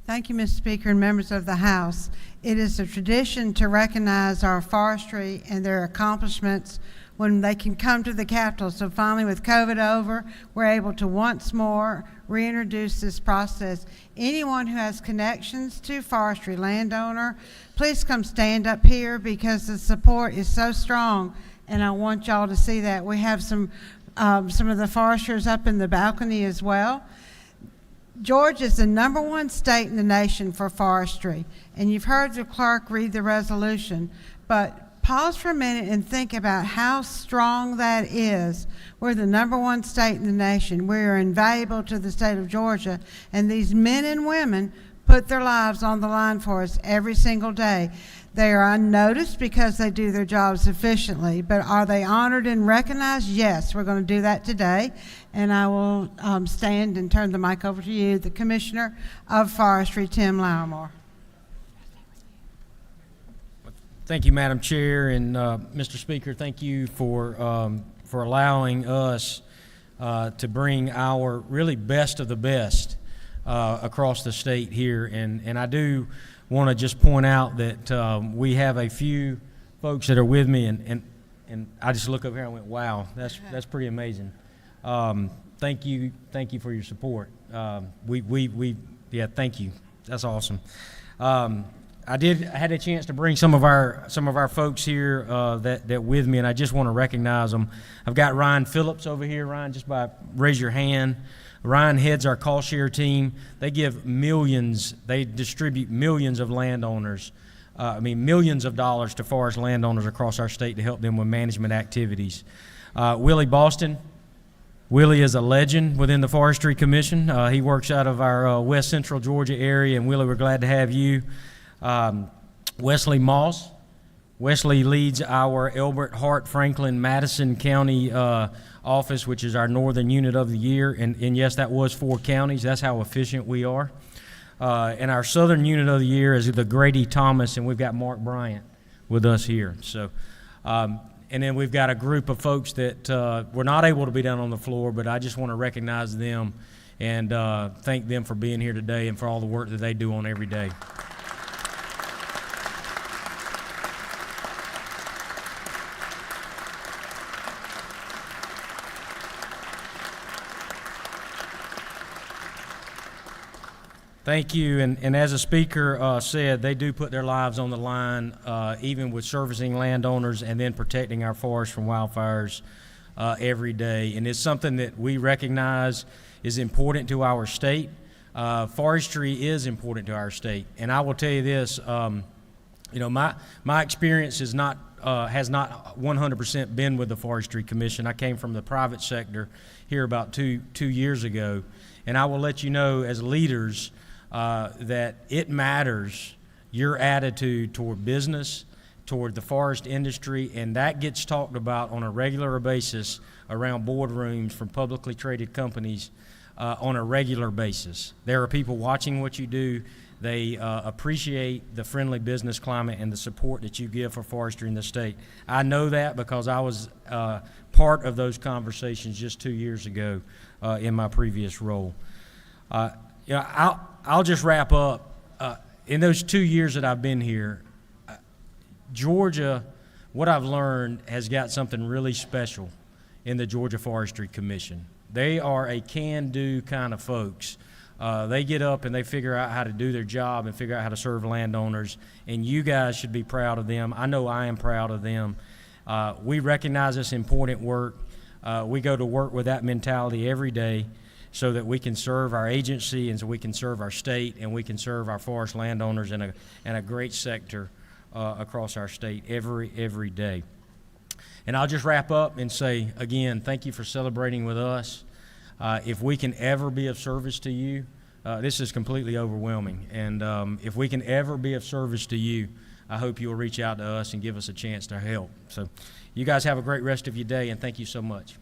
Thank you, Mr. Speaker and members of the House. It is a tradition to recognize our forestry and their accomplishments when they can come to the Capitol. So finally, with COVID over, we're able to once more reintroduce this process. Anyone who has connections to forestry, landowner, please come stand up here because the support is so strong, and I want y'all to see that. We have some of the foresters up in the balcony as well. Georgia is the #1 state in the nation for forestry, and you've heard the clerk read the resolution, but pause for a minute and think about how strong that is. We're the #1 state in the nation. We are invaluable to the state of Georgia, and these men and women put their lives on the line for us every single day. They are unnoticed because they do their jobs efficiently, but are they honored and recognized? Yes, we're going to do that today, and I will stand and turn the mic over to you, the Commissioner of Forestry, Tim Lourimore. Thank you, Madam Chair, and Mr. Speaker, thank you for allowing us to bring our really best of the best across the state here. And I do want to just point out that we have a few folks that are with me, and I just look over here and went, wow, that's pretty amazing. Thank you for your support. Yeah, thank you. That's awesome. I had a chance to bring some of our folks here that with me, and I just want to recognize them. I've got Ryan Phillips over here. Ryan, just raise your hand. Ryan heads our Cost Share team. They give millions. They distribute millions of landowners. Millions of dollars to forest landowners across our state to help them with management activities. Willie Boston. Willie is a legend within the Forestry Commission. He works out of our West Central Georgia area, and Willie, we're glad to have you. Wesley Moss. Wesley leads our Elbert, Hart, Franklin, Madison County office, which is our northern unit of the year. And yes, that was 4 counties. That's how efficient we are. And our southern unit of the year is the Grady Thomas, and we've got Mark Bryant with us here. So, and then we've got a group of folks that were not able to be down on the floor, but I just want to recognize them and thank them for being here today and for all the work that they do on every day. Thank you, and as the speaker said, they do put their lives on the line, even with servicing landowners and then protecting our forests from wildfires every day. And it's something that we recognize is important to our state. Forestry is important to our state, and I will tell you this: my experience has not 100% been with the Forestry Commission. I came from the private sector here about two years ago, and I will let you know, as leaders, that it matters your attitude toward business, toward the forest industry, and that gets talked about on a regular basis around boardrooms from publicly traded companies on a regular basis. There are people watching what you do. They appreciate the friendly business climate and the support that you give for forestry in the state. I know that because I was part of those conversations just 2 years ago in my previous role. I'll just wrap up. In those 2 years that I've been here, Georgia, what I've learned, has got something really special in the Georgia Forestry Commission. They are a can-do kind of folks. They get up and they figure out how to do their job and figure out how to serve landowners, and you guys should be proud of them. I know I am proud of them. We recognize this important work. We go to work with that mentality every day so that we can serve our agency and so we can serve our state and we can serve our forest landowners in a great sector across our state every day. And I'll just wrap up and say, again, thank you for celebrating with us. If we can ever be of service to you, this is completely overwhelming. And if we can ever be of service to you, I hope you'll reach out to us and give us a chance to help. So you guys have a great rest of your day, and thank you so much.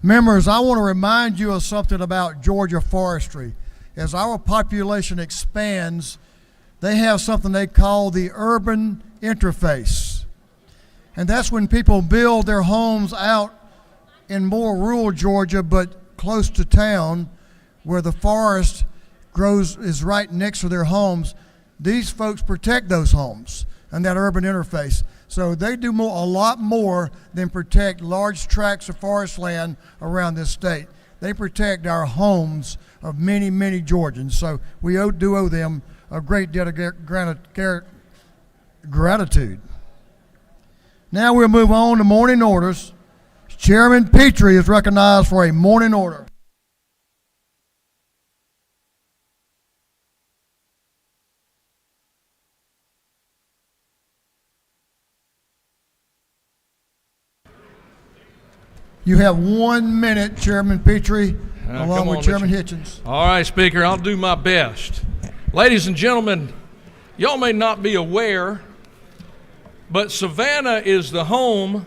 Members, I want to remind you of something about Georgia forestry. As our population expands, they have something they call the urban interface. And that's when people build their homes out in more rural Georgia, but close to town, where the forest is right next to their homes. These folks protect those homes and that urban interface. So they do a lot more than protect large tracts of forest land around this state. They protect our homes of many, many Georgians. So we do owe them a great debt of gratitude. Now we'll move on to morning orders. Chairman Petrie is recognized for a morning order. You have 1 minute, Chairman Petrie, along with Chairman Hitchens. All right, Speaker, I'll do my best. Ladies and gentlemen, y'all may not be aware, but Savannah is the home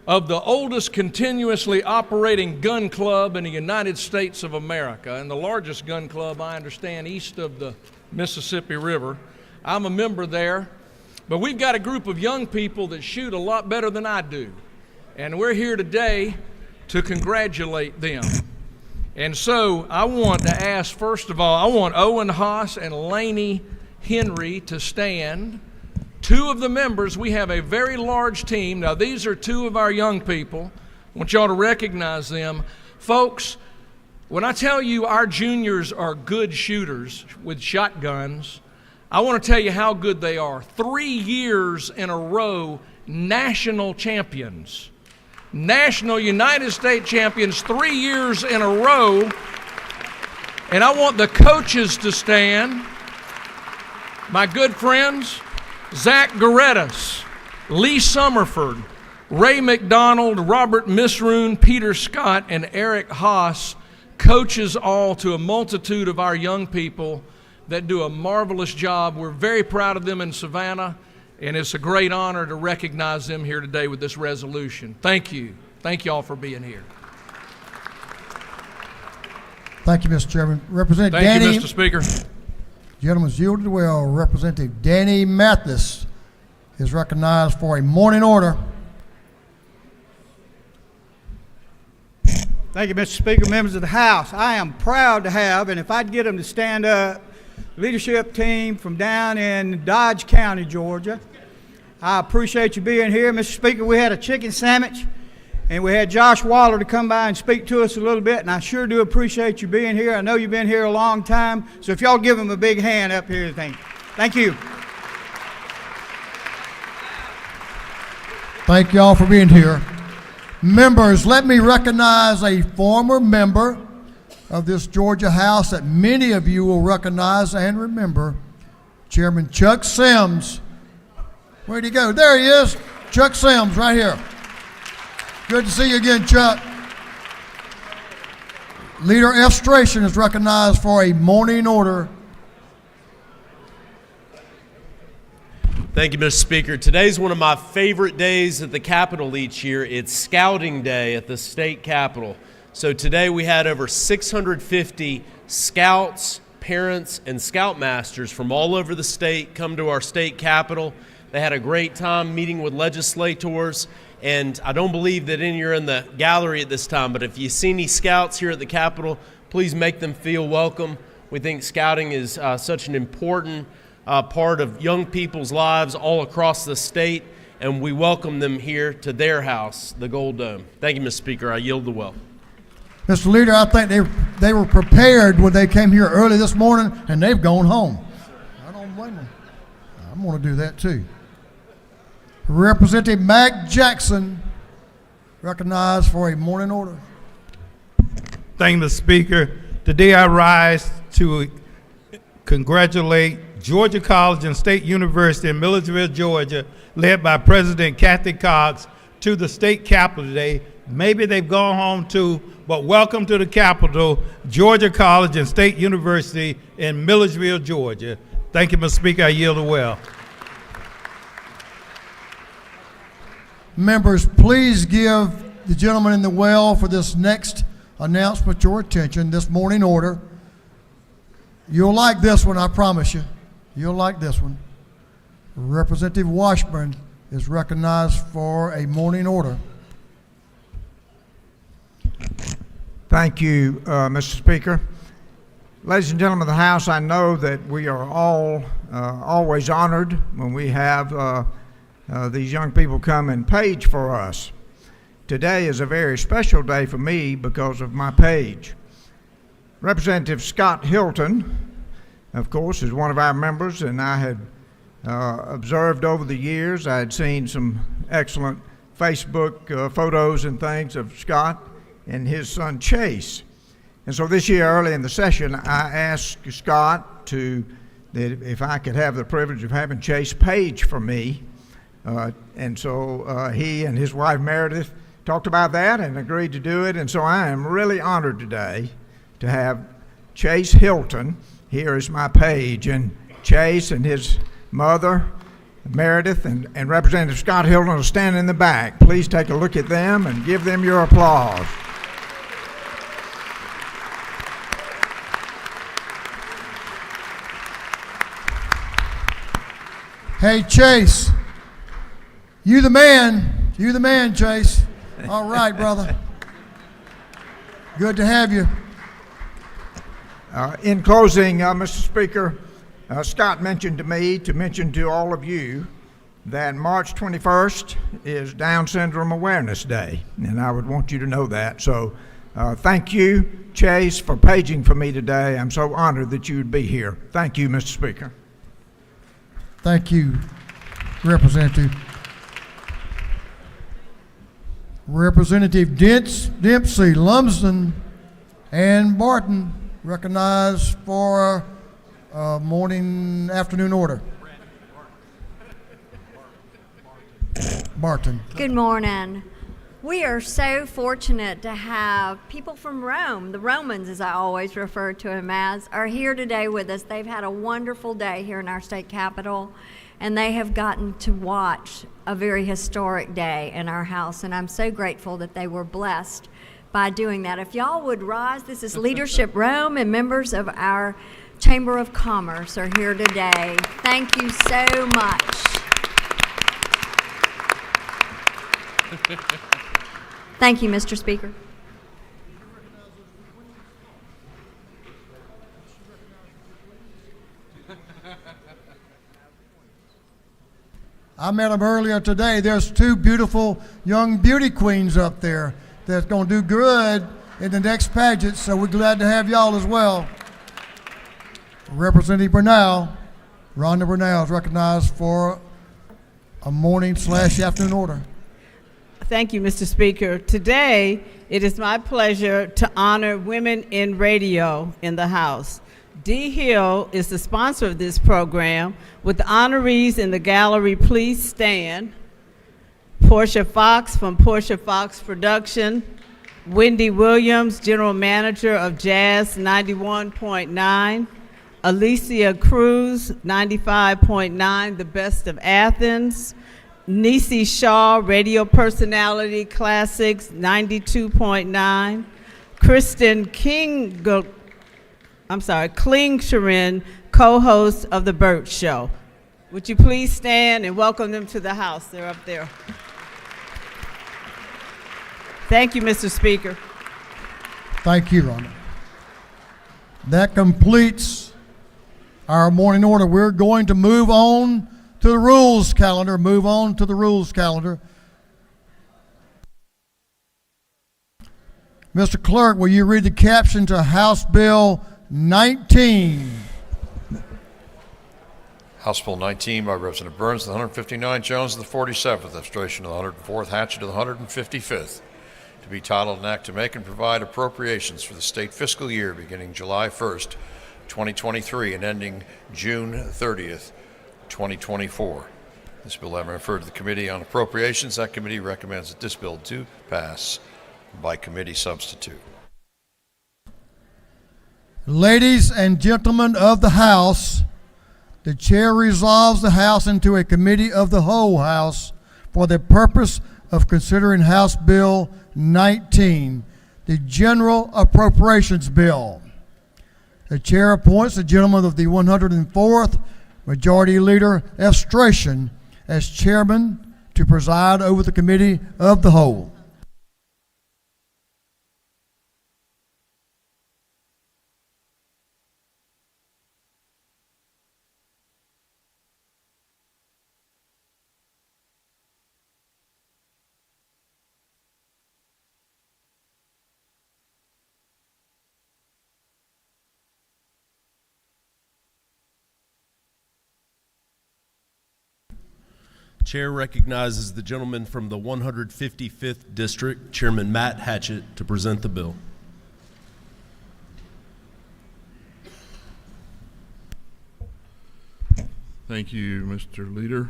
of the oldest continuously operating gun club in the United States of America, and the largest gun club, I understand, east of the Mississippi River. I'm a member there, but we've got a group of young people that shoot a lot better than I do. And we're here today to congratulate them. And so I want to ask, first of all, I want Owen Haas and Laney Henry to stand. Two of the members, we have a very large team. Now, these are two of our young people. I want y'all to recognize them. Folks, when I tell you our juniors are good shooters with shotguns, I want to tell you how good they are. 3 years in a row, national champions. National United States champions 3 years in a row. And I want the coaches to stand. My good friends, Zach Gorettas, Lee Summerford, Ray McDonald, Robert Misroon, Peter Scott, and Eric Haas, coaches all to a multitude of our young people that do a marvelous job. We're very proud of them in Savannah. And it's a great honor to recognize them here today with this resolution. Thank you. Thank you all for being here. Thank you, Mr. Chairman. Representative Thank Danny. you, Mr. Speaker. Gentleman's yielded well. Representative Danny Mathis is recognized for a morning order. Thank you, Mr. Speaker, members of the House. I am proud to have, and if I'd get them to stand up, leadership team from down in Dodge County, Georgia. I appreciate you being here. Mr. Speaker, we had a chicken sandwich, and we had Josh Waller to come by and speak to us a little bit, and I sure do appreciate you being here. I know you've been here a long time, so if y'all give him a big hand up here, thank you. Thank y'all for being here. Members, let me recognize a former member of this Georgia House that many of you will recognize and remember, Chairman Chuck Sims. Where'd he go? There he is. Chuck Sims, right here. Good to see you again, Chuck. Leader F. Stration is recognized for a morning order. Thank you, Mr. Speaker. Today's one of my favorite days at the Capitol each year. It's Scouting Day at the state Capitol. So today we had over 650 scouts, parents, and scoutmasters from all over the state come to our state Capitol. They had a great time meeting with legislators, and I don't believe that any are in the gallery at this time, but if you see any scouts here at the Capitol, please make them feel welcome. We think scouting is such an important part of young people's lives all across the state, and we welcome them here to their house, the Gold Dome. Thank you, Mr. Speaker. I yield the well. Mr. Leader, I think they were prepared when they came here early this morning, and they've gone home. I don't blame them. I'm going to do that too. Representative Mac Jackson, recognized for a morning order. Thank you, Mr. Speaker. Today I rise to congratulate Georgia College and State University in Milledgeville, Georgia, led by President Kathy Cox, to the state capitol today. Maybe they've gone home too, but welcome to the Capitol, Georgia College and State University in Milledgeville, Georgia. Thank you, Mr. Speaker. I yield the well. Members, please give the gentleman in the well for this next announcement your attention, this morning order. You'll like this one, I promise you. You'll like this one. Representative Washburn is recognized for a morning order. Thank you, Mr. Speaker. Ladies and gentlemen of the House, I know that we are all always honored when we have these young people come and page for us. Today is a very special day for me because of my page. Representative Scott Hilton, of course, is one of our members, and I had observed over the years. I had seen some excellent Facebook photos and things of Scott and his son Chase. And so this year, early in the session, I asked Scott that if I could have the privilege of having Chase page for me. And so he and his wife Meredith talked about that and agreed to do it. And so I am really honored today to have Chase Hilton. Here is my page. And Chase and his mother, Meredith, and Representative Scott Hilton will stand in the back. Please take a look at them and give them your applause. Hey, Chase, you the man, Chase. All right, brother. Good to have you. In closing, Mr. Speaker, Scott mentioned to me to mention to all of you that March 21st is Down Syndrome Awareness Day, and I would want you to know that. So thank you, Chase, for paging for me today. I'm so honored that you would be here. Thank you, Mr. Speaker. Thank you, Representative. Representative Dempsey, Lumsden, and Barton recognized for afternoon order. Barton. Good morning. We are so fortunate to have people from Rome, the Romans as I always refer to them as, are here today with us. They've had a wonderful day here in our state capitol, and they have gotten to watch a very historic day in our house, and I'm so grateful that they were blessed by doing that. If y'all would rise, this is Leadership Rome, and members of our Chamber of Commerce are here today. Thank you so much. Thank you, Mr. Speaker. I met them earlier today. There's two beautiful young beauty queens up there that's going to do good in the next pageant, so we're glad to have y'all as well. Representative Bernal, Rhonda Bernal is recognized for a morning/afternoon order. Thank you, Mr. Speaker. Today, it is my pleasure to honor women in radio in the House. Dee Hill is the sponsor of this program. With the honorees in the gallery, please stand. Portia Fox from Portia Fox Production, Wendy Williams, General Manager of Jazz 91.9, Alicia Cruz 95.9, The Best of Athens, Nisi Shaw, Radio Personality Classics 92.9, Kristen Klingsherin, co-host of The Burt Show. Would you please stand and welcome them to the house? They're up there. Thank you, Mr. Speaker. Thank you, Rhonda. That completes our morning order. We're going to move on to the rules calendar. Mr. Clerk, will you read the caption to House Bill 19? House Bill 19 by Representative Burns, the 159, Jones, the 47th, illustration of the 104th, Hatchett of the 155th. To be titled, an act to make and provide appropriations for the state fiscal year beginning July 1st, 2023 and ending June 30th, 2024. This bill having referred to the Committee on Appropriations, that committee recommends that this bill do pass by committee substitute. Ladies and gentlemen of the House, the chair resolves the House into a committee of the whole House for the purpose of considering House Bill 19, the General Appropriations Bill. The chair appoints the gentleman of the 104th, Majority Leader F. Strachan, as chairman to preside over the committee of the whole. Chair recognizes the gentleman from the 155th District, Chairman Matt Hatchett, to present the bill. Thank you, Mr. Leader.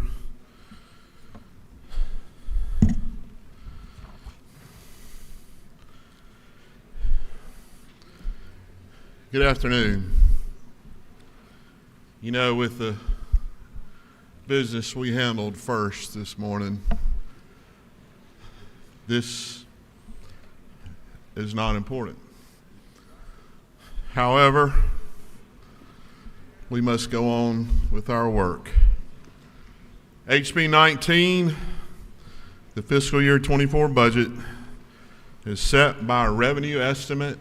Good afternoon. You know, with the business we handled first this morning, this is not important. However, we must go on with our work. HB 19, the fiscal year 24 budget, is set by a revenue estimate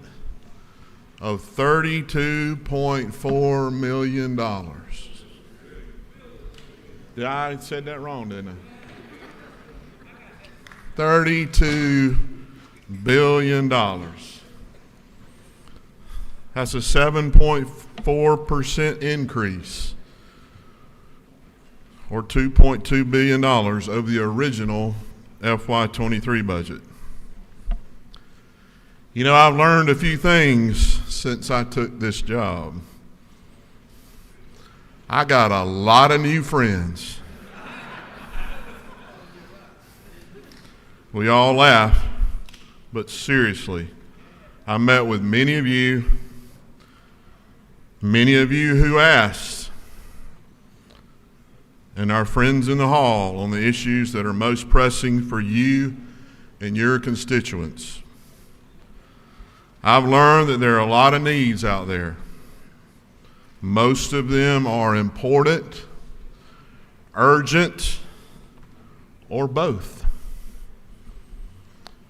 of $32.4 million. I said that wrong, didn't I? $32 billion. That's a 7.4% increase, or $2.2 billion over the original FY23 budget. You know, I've learned a few things since I took this job. I got a lot of new friends. We all laugh, but seriously, I met with many of you who asked, and our friends in the hall on the issues that are most pressing for you and your constituents. I've learned that there are a lot of needs out there. Most of them are important, urgent, or both.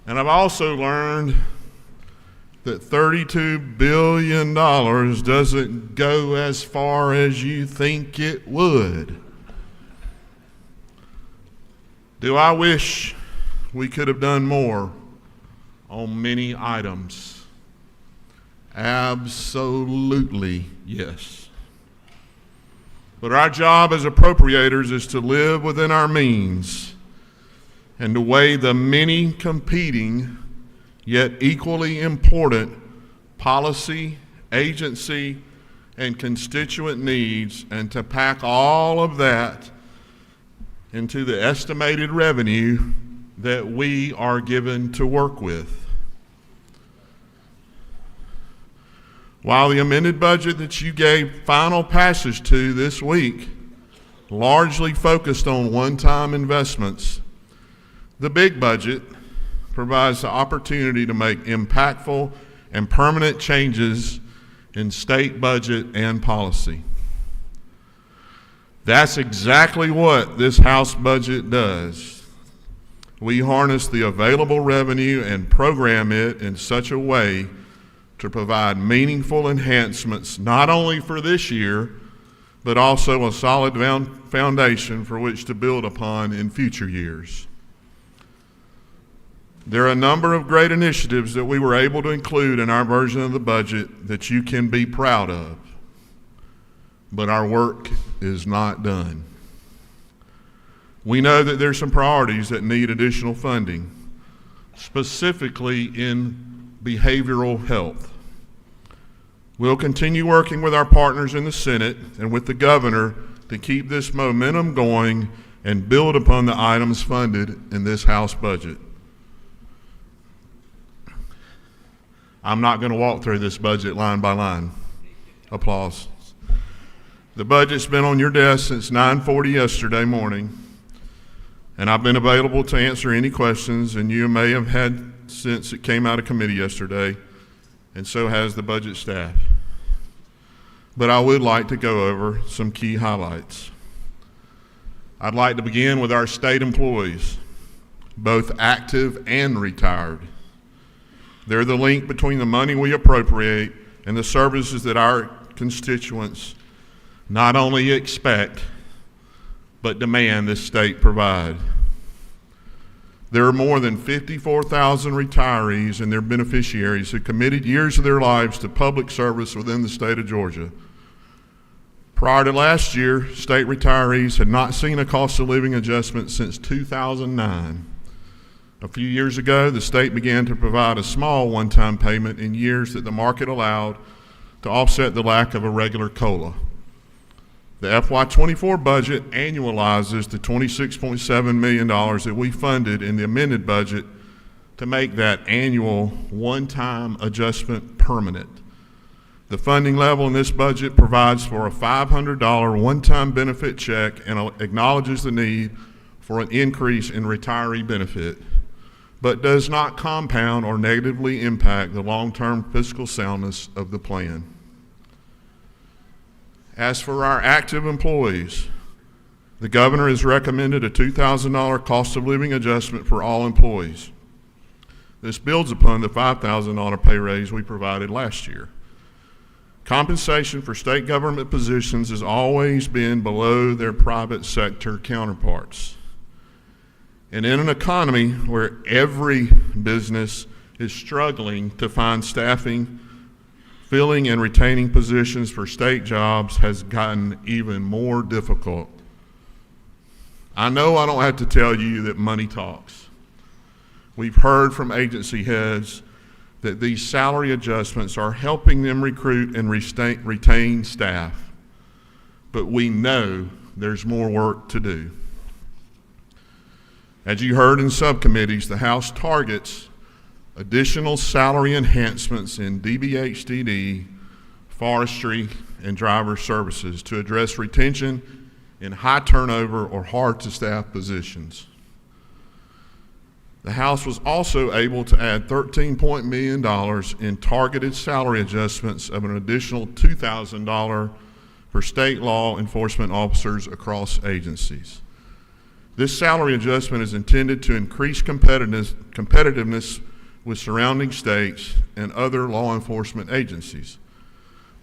And I've also learned that $32 billion doesn't go as far as you think it would. Do I wish we could have done more on many items? Absolutely, yes. But our job as appropriators is to live within our means and to weigh the many competing yet equally important policy, agency, and constituent needs, and to pack all of that into the estimated revenue that we are given to work with. While the amended budget that you gave final passage to this week largely focused on one-time investments, the big budget provides the opportunity to make impactful and permanent changes in state budget and policy. That's exactly what this House budget does. We harness the available revenue and program it in such a way to provide meaningful enhancements not only for this year, but also a solid foundation for which to build upon in future years. There are a number of great initiatives that we were able to include in our version of the budget that you can be proud of, but our work is not done. We know that there's some priorities that need additional funding, specifically in behavioral health. We'll continue working with our partners in the Senate and with the governor to keep this momentum going and build upon the items funded in this House budget. I'm not going to walk through this budget line by line. Applause. The budget's been on your desk since 9:40 yesterday morning, and I've been available to answer any questions, and you may have had since it came out of committee yesterday, and so has the budget staff. But I would like to go over some key highlights. I'd like to begin with our state employees, both active and retired. They're the link between the money we appropriate and the services that our constituents not only expect, but demand this state provide. There are more than 54,000 retirees and their beneficiaries who committed years of their lives to public service within the state of Georgia. Prior to last year, state retirees had not seen a cost of living adjustment since 2009. A few years ago, the state began to provide a small one-time payment in years that the market allowed to offset the lack of a regular COLA. The FY24 budget annualizes the $26.7 million that we funded in the amended budget to make that annual one-time adjustment permanent. The funding level in this budget provides for a $500 one-time benefit check and acknowledges the need for an increase in retiree benefit, but does not compound or negatively impact the long-term fiscal soundness of the plan. As for our active employees, the governor has recommended a $2,000 cost of living adjustment for all employees. This builds upon the $5,000 pay raise we provided last year. Compensation for state government positions has always been below their private sector counterparts. And in an economy where every business is struggling to find staffing, filling and retaining positions for state jobs has gotten even more difficult. I know I don't have to tell you that money talks. We've heard from agency heads that these salary adjustments are helping them recruit and retain staff, but we know there's more work to do. As you heard in subcommittees, the House targets additional salary enhancements in DBHDD, forestry, and driver services to address retention in high turnover or hard to staff positions. The House was also able to add $13 million in targeted salary adjustments of an additional $2,000 for state law enforcement officers across agencies. This salary adjustment is intended to increase competitiveness with surrounding states and other law enforcement agencies,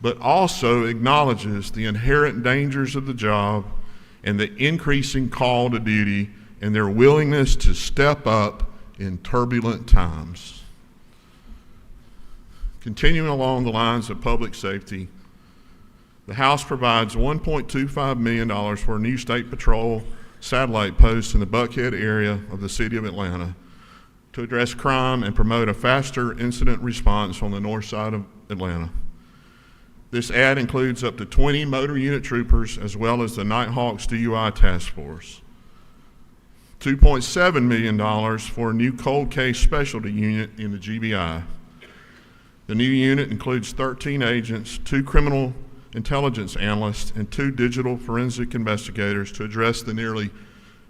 but also acknowledges the inherent dangers of the job and the increasing call to duty and their willingness to step up in turbulent times. Continuing along the lines of public safety, the House provides $1.25 million for a new state patrol satellite post in the Buckhead area of the city of Atlanta to address crime and promote a faster incident response on the north side of Atlanta. This ad includes up to 20 motor unit troopers as well as the Nighthawks DUI task force. $2.7 million for a new cold case specialty unit in the GBI. The new unit includes 13 agents, 2 criminal intelligence analysts, and 2 digital forensic investigators to address the nearly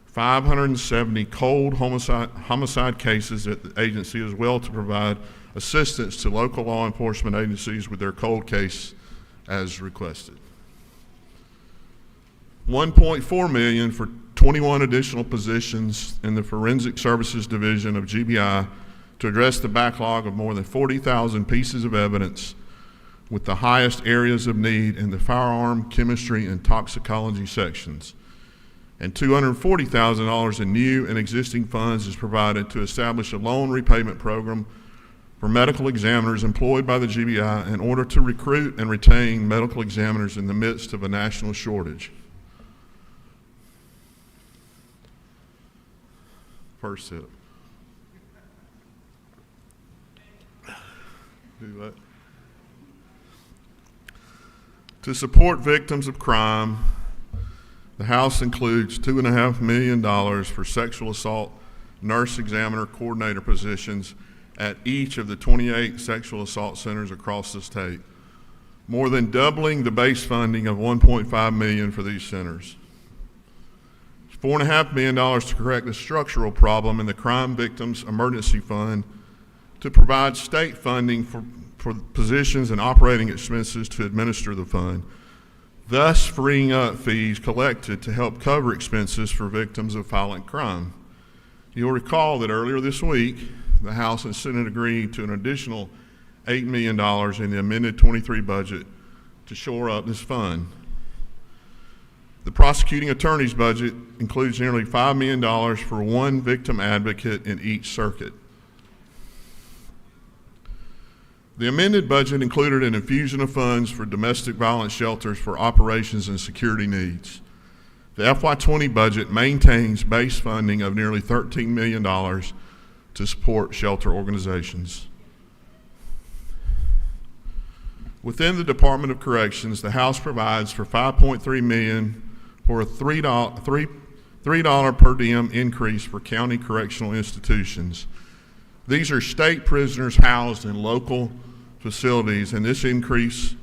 570 cold homicide cases at the agency, as well to provide assistance to local law enforcement agencies with their cold case as requested. $1.4 million for 21 additional positions in the Forensic Services Division of GBI to address the backlog of more than 40,000 pieces of evidence with the highest areas of need in the firearm, chemistry, and toxicology sections. And $240,000 in new and existing funds is provided to establish a loan repayment program for medical examiners employed by the GBI in order to recruit and retain medical examiners in the midst of a national shortage. First sip. Do that. To support victims of crime, the House includes $2.5 million for sexual assault nurse examiner coordinator positions at each of the 28 sexual assault centers across the state, more than doubling the base funding of $1.5 million for these centers. $4.5 million to correct the structural problem in the Crime Victims Emergency Fund, to provide state funding for positions and operating expenses to administer the fund, thus freeing up fees collected to help cover expenses for victims of violent crime. You'll recall that earlier this week, the House and Senate agreed to an additional $8 million in the amended 23 budget to shore up this fund. The prosecuting attorney's budget includes nearly $5 million for 1 victim advocate in each circuit. The amended budget included an infusion of funds for domestic violence shelters for operations and security needs. The FY20 budget maintains base funding of nearly $13 million to support shelter organizations. Within the Department of Corrections, the House provides for $5.3 million for a $3 per diem increase for county correctional institutions. These are state prisoners housed in local facilities, and this increases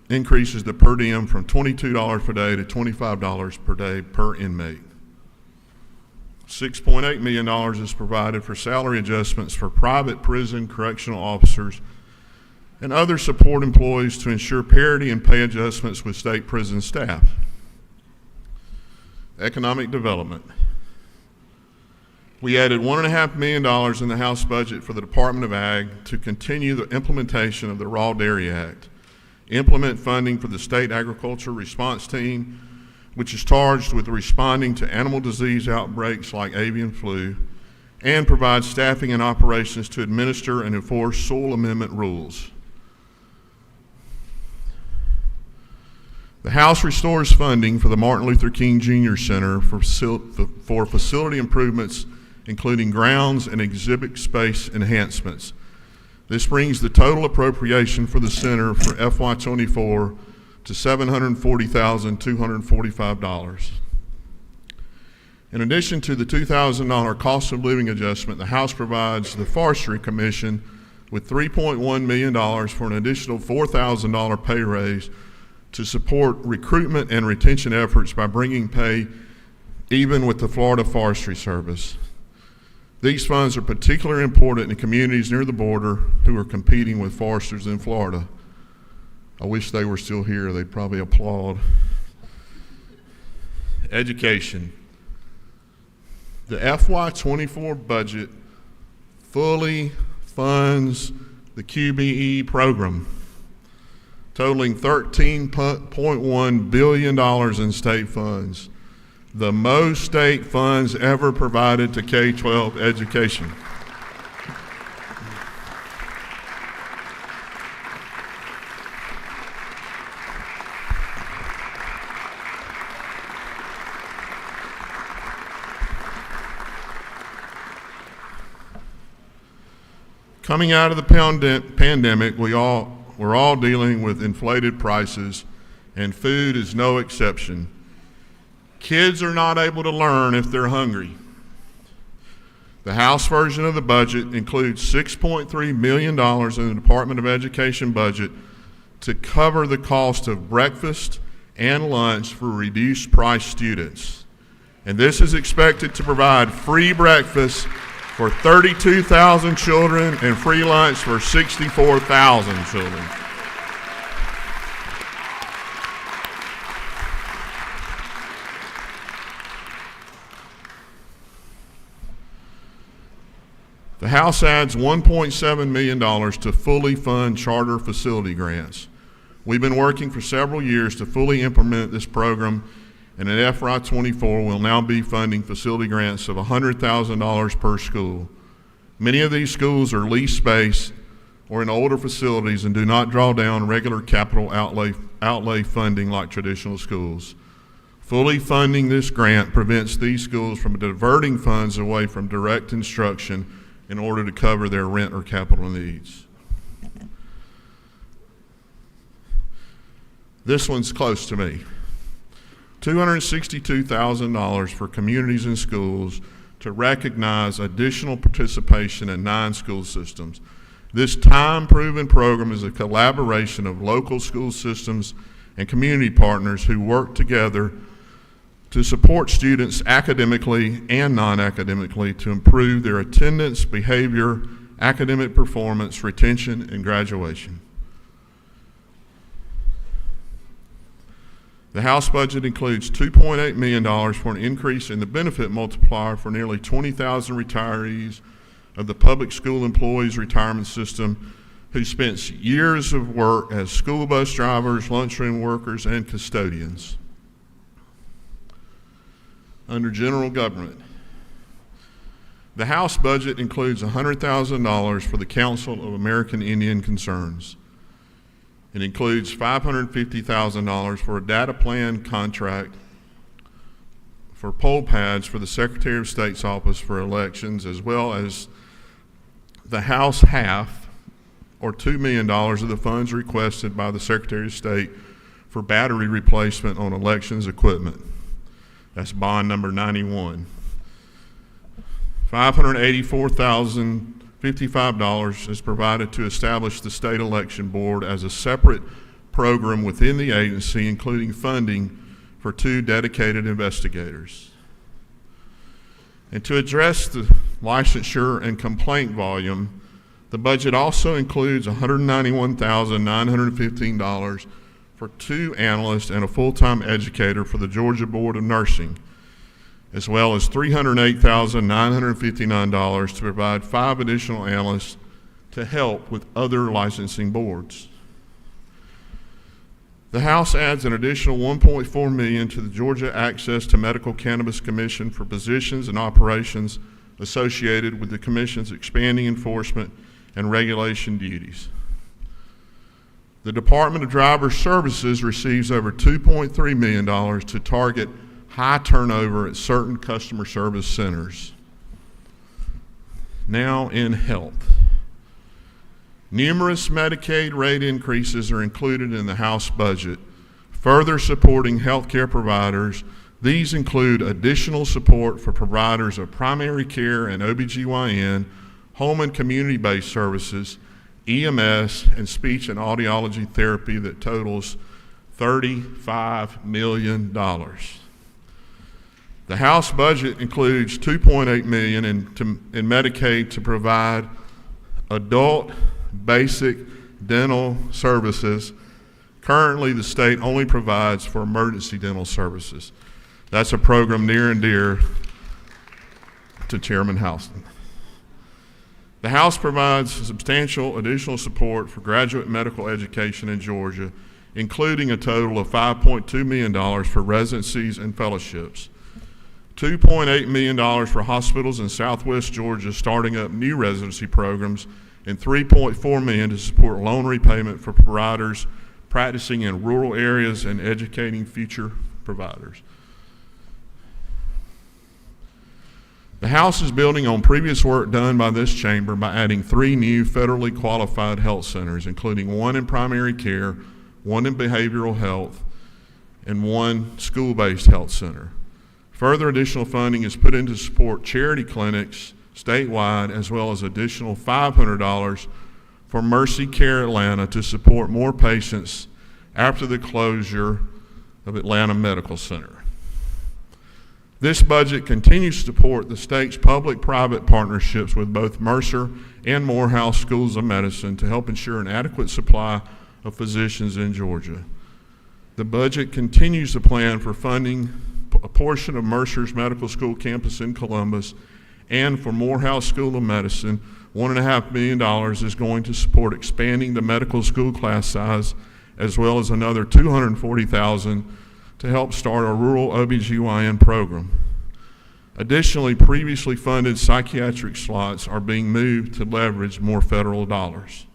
the per diem from $22 per day to $25 per day per inmate. $6.8 million is provided for salary adjustments for private prison correctional officers and other support employees to ensure parity in pay adjustments with state prison staff. Economic development. We added $1.5 million in the House budget for the Department of Ag to continue the implementation of the Raw Dairy Act, implement funding for the State Agriculture Response Team, which is charged with responding to animal disease outbreaks like avian flu, and provide staffing and operations to administer and enforce soil amendment rules. The House restores funding for the Martin Luther King Jr. Center for facility improvements, including grounds and exhibit space enhancements. This brings the total appropriation for the center for FY24 to $740,245. In addition to the $2,000 cost of living adjustment, the House provides the Forestry Commission with $3.1 million for an additional $4,000 pay raise to support recruitment and retention efforts by bringing pay even with the Florida Forestry Service. These funds are particularly important in communities near the border who are competing with foresters in Florida. I wish they were still here. They'd probably applaud. Education. The FY24 budget fully funds the QBE program, totaling $13.1 billion in state funds, the most state funds ever provided to K-12 education. Coming out of the pandemic, we're all dealing with inflated prices, and food is no exception. Kids are not able to learn if they're hungry. The House version of the budget includes $6.3 million in the Department of Education budget to cover the cost of breakfast and lunch for reduced price students. And this is expected to provide free breakfast for 32,000 children and free lunch for 64,000 children. The House adds $1.7 million to fully fund charter facility grants. We've been working for several years to fully implement this program, and in FY24 we'll now be funding facility grants of $100,000 per school. Many of these schools are leased space or in older facilities and do not draw down regular capital outlay funding like traditional schools. Fully funding this grant prevents these schools from diverting funds away from direct instruction in order to cover their rent or capital needs. This one's close to me. $262,000 for communities and schools to recognize additional participation in 9 school systems. This time-proven program is a collaboration of local school systems and community partners who work together to support students academically and non-academically to improve their attendance, behavior, academic performance, retention, and graduation. The House budget includes $2.8 million for an increase in the benefit multiplier for nearly 20,000 retirees of the public school employees retirement system who spent years of work as school bus drivers, lunchroom workers, and custodians. Under general government, the House budget includes $100,000 for the Council of American Indian Concerns. It includes $550,000 for a data plan contract for poll pads for the Secretary of State's office for elections, as well as the House half, or $2 million of the funds requested by the Secretary of State for battery replacement on elections equipment. That's bond number 91. $584,055 is provided to establish the State Election Board as a separate program within the agency, including funding for 2 dedicated investigators. And to address the licensure and complaint volume, the budget also includes $191,915 for 2 analysts and a full-time educator for the Georgia Board of Nursing, as well as $308,959 to provide 5 additional analysts to help with other licensing boards. The House adds an additional $1.4 million to the Georgia Access to Medical Cannabis Commission for positions and operations associated with the Commission's expanding enforcement and regulation duties. The Department of Driver Services receives over $2.3 million to target high turnover at certain customer service centers. Now in health. Numerous Medicaid rate increases are included in the House budget, further supporting healthcare providers. These include additional support for providers of primary care and OBGYN, home and community-based services, EMS, and speech and audiology therapy that totals $35 million. The House budget includes $2.8 million in Medicaid to provide adult basic dental services. Currently, the state only provides for emergency dental services. That's a program near and dear to Chairman Houston. The House provides substantial additional support for graduate medical education in Georgia, including a total of $5.2 million for residencies and fellowships, $2.8 million for hospitals in Southwest Georgia starting up new residency programs, and $3.4 million to support loan repayment for providers practicing in rural areas and educating future providers. The House is building on previous work done by this chamber by adding 3 new federally qualified health centers, including 1 in primary care, 1 in behavioral health, and 1 school-based health center. Further additional funding is put in to support charity clinics statewide, as well as additional $500 for Mercy Care Atlanta to support more patients after the closure of Atlanta Medical Center. This budget continues to support the state's public-private partnerships with both Mercer and Morehouse Schools of Medicine to help ensure an adequate supply of physicians in Georgia. The budget continues to plan for funding a portion of Mercer's Medical School campus in Columbus, and for Morehouse School of Medicine, $1.5 million is going to support expanding the medical school class size, as well as another $240,000 to help start a rural OBGYN program. Additionally, previously funded psychiatric slots are being moved to leverage more federal dollars.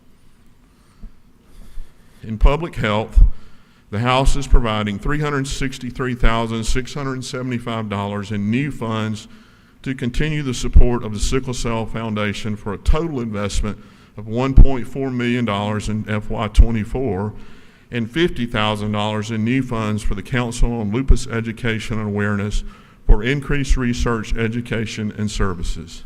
In public health, the House is providing $363,675 in new funds to continue the support of the Sickle Cell Foundation for a total investment of $1.4 million in FY24 and $50,000 in new funds for the Council on Lupus Education and Awareness for increased research, education, and services.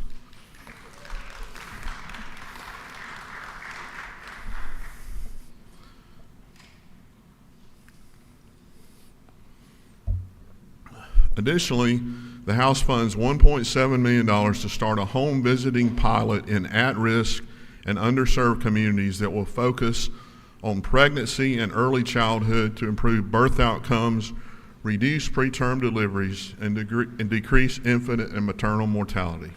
Additionally, the House funds $1.7 million to start a home visiting pilot in at-risk and underserved communities that will focus on pregnancy and early childhood to improve birth outcomes, reduce preterm deliveries, and decrease infant and maternal mortality.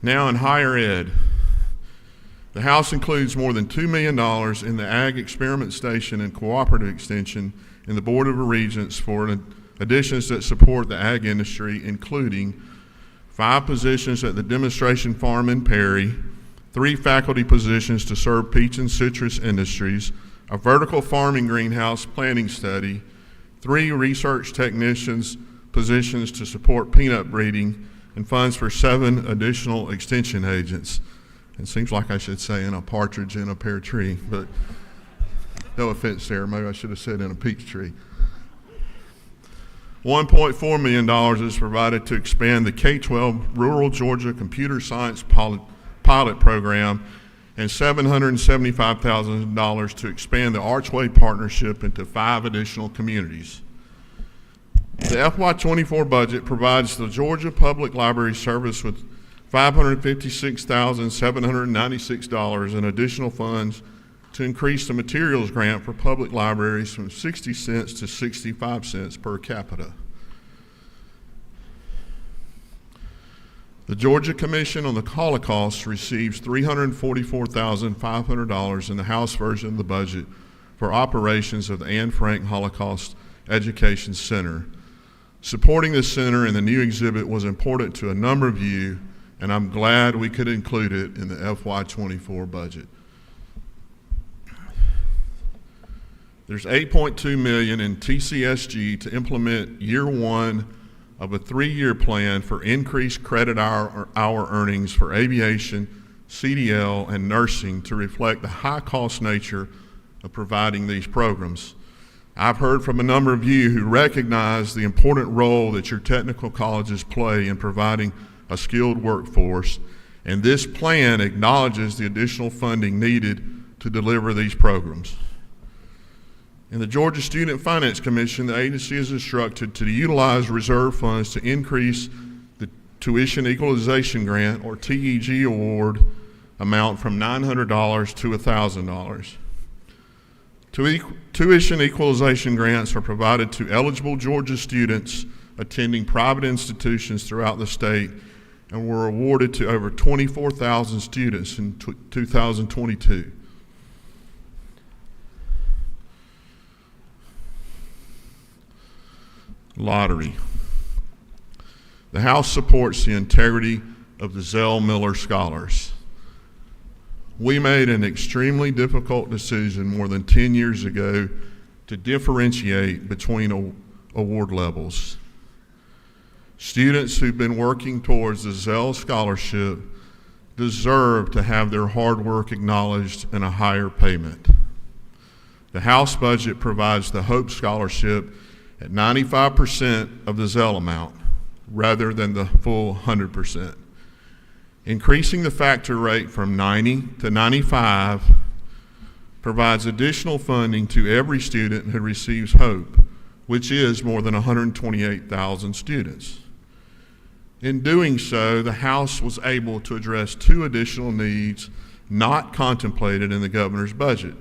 Now in higher ed, the House includes more than $2 million in the Ag Experiment Station and Cooperative Extension in the Board of Regents for additions that support the ag industry, including 5 positions at the demonstration farm in Perry, 3 faculty positions to serve peach and citrus industries, a vertical farming greenhouse planning study, 3 research technicians positions to support peanut breeding, and funds for 7 additional extension agents. It seems like I should say in a partridge in a pear tree, but no offense there, maybe I should have said in a peach tree. $1.4 million is provided to expand the K-12 Rural Georgia Computer Science Pilot Program, and $775,000 to expand the Archway Partnership into 5 additional communities. The FY24 budget provides the Georgia Public Library Service with $556,796 in additional funds to increase the materials grant for public libraries from 60 cents to 65 cents per capita. The Georgia Commission on the Holocaust receives $344,500 in the House version of the budget for operations of the Anne Frank Holocaust Education Center. Supporting this center and the new exhibit was important to a number of you, and I'm glad we could include it in the FY24 budget. There's $8.2 million in TCSG to implement year 1 of a 3-year plan for increased credit hour earnings for aviation, CDL, and nursing to reflect the high-cost nature of providing these programs. I've heard from a number of you who recognize the important role that your technical colleges play in providing a skilled workforce, and this plan acknowledges the additional funding needed to deliver these programs. In the Georgia Student Finance Commission, the agency is instructed to utilize reserve funds to increase the Tuition Equalization Grant, or TEG award, amount from $900 to $1,000. Tuition equalization grants are provided to eligible Georgia students attending private institutions throughout the state and were awarded to over 24,000 students in 2022. Lottery. The House supports the integrity of the Zell Miller Scholars. We made an extremely difficult decision more than 10 years ago to differentiate between award levels. Students who've been working towards the Zell Scholarship deserve to have their hard work acknowledged in a higher payment. The House budget provides the Hope Scholarship at 95% of the Zell amount. rather than the full 100%. Increasing the factor rate from 90 to 95 provides additional funding to every student who receives HOPE, which is more than 128,000 students. In doing so, the House was able to address two additional needs not contemplated in the governor's budget.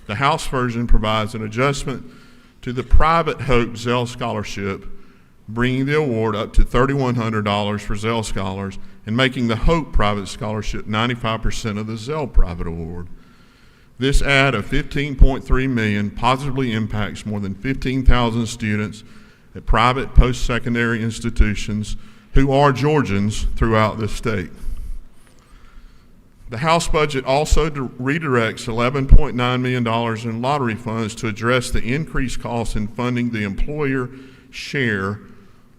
The House version provides an adjustment to the private HOPE Zell Scholarship, bringing the award up to $3,100 for Zell Scholars and making the HOPE Private Scholarship 95% of the Zell Private Award. This add of $15.3 million positively impacts more than 15,000 students at private post-secondary institutions who are Georgians throughout the state. The House budget also redirects $11.9 million in lottery funds to address the increased costs in funding the employer share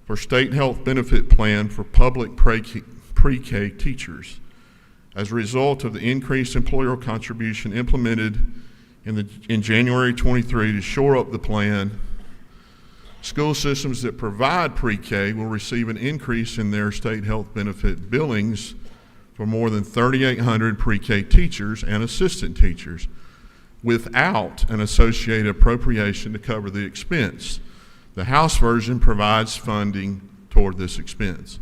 for state health benefit plan for public pre-K teachers. As a result of the increased employer contribution implemented in January 23 to shore up the plan, school systems that provide pre-K will receive an increase in their state health benefit billings for more than 3,800 pre-K teachers and assistant teachers without an associated appropriation to cover the expense. The House version provides funding toward this expense.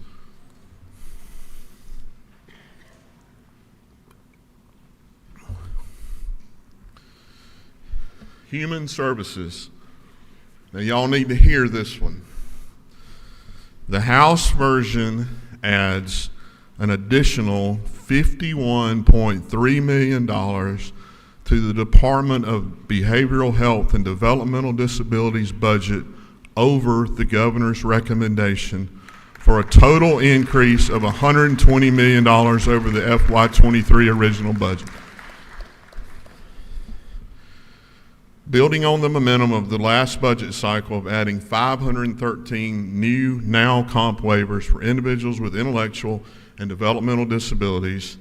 Human Services. Now, y'all need to hear this one. The House version adds an additional $51.3 million to the Department of Behavioral Health and Developmental Disabilities budget over the governor's recommendation for a total increase of $120 million over the FY23 original budget. Building on the momentum of the last budget cycle of adding 513 new now comp waivers for individuals with intellectual and developmental disabilities,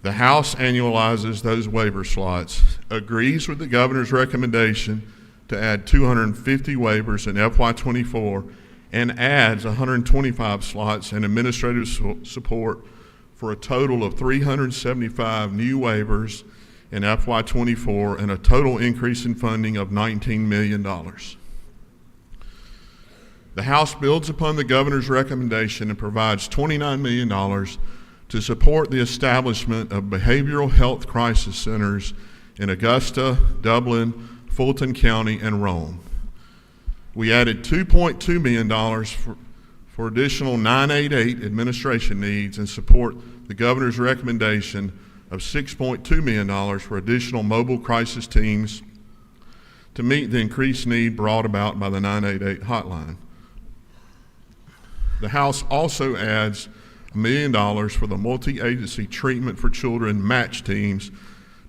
the House annualizes those waiver slots, agrees with the governor's recommendation to add 250 waivers in FY24, and adds 125 slots in administrative support for a total of 375 new waivers in FY24 and a total increase in funding of $19 million. The House builds upon the governor's recommendation and provides $29 million to support the establishment of behavioral health crisis centers in Augusta, Dublin, Fulton County, and Rome. We added $2.2 million for additional 988 administration needs and support the governor's recommendation of $6.2 million for additional mobile crisis teams to meet the increased need brought about by the 988 hotline. The House also adds $1 million for the multi-agency treatment for children match teams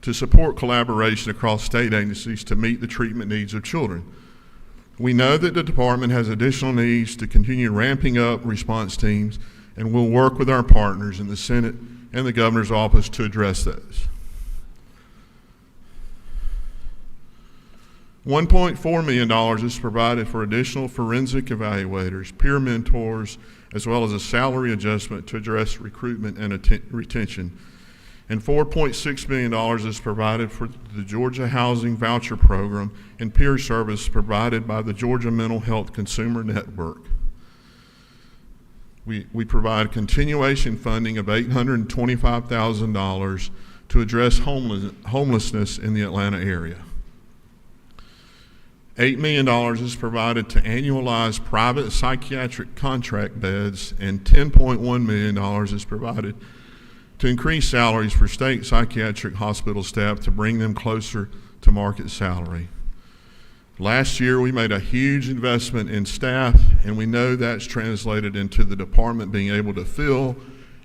to support collaboration across state agencies to meet the treatment needs of children. We know that the department has additional needs to continue ramping up response teams, and we'll work with our partners in the Senate and the governor's office to address those. $1.4 million is provided for additional forensic evaluators, peer mentors, as well as a salary adjustment to address recruitment and retention. And $4.6 million is provided for the Georgia Housing Voucher Program and peer service provided by the Georgia Mental Health Consumer Network. We provide continuation funding of $825,000 to address homelessness in the Atlanta area. $8 million is provided to annualize private psychiatric contract beds, and $10.1 million is provided to increase salaries for state psychiatric hospital staff to bring them closer to market salary. Last year, we made a huge investment in staff, and we know that's translated into the department being able to fill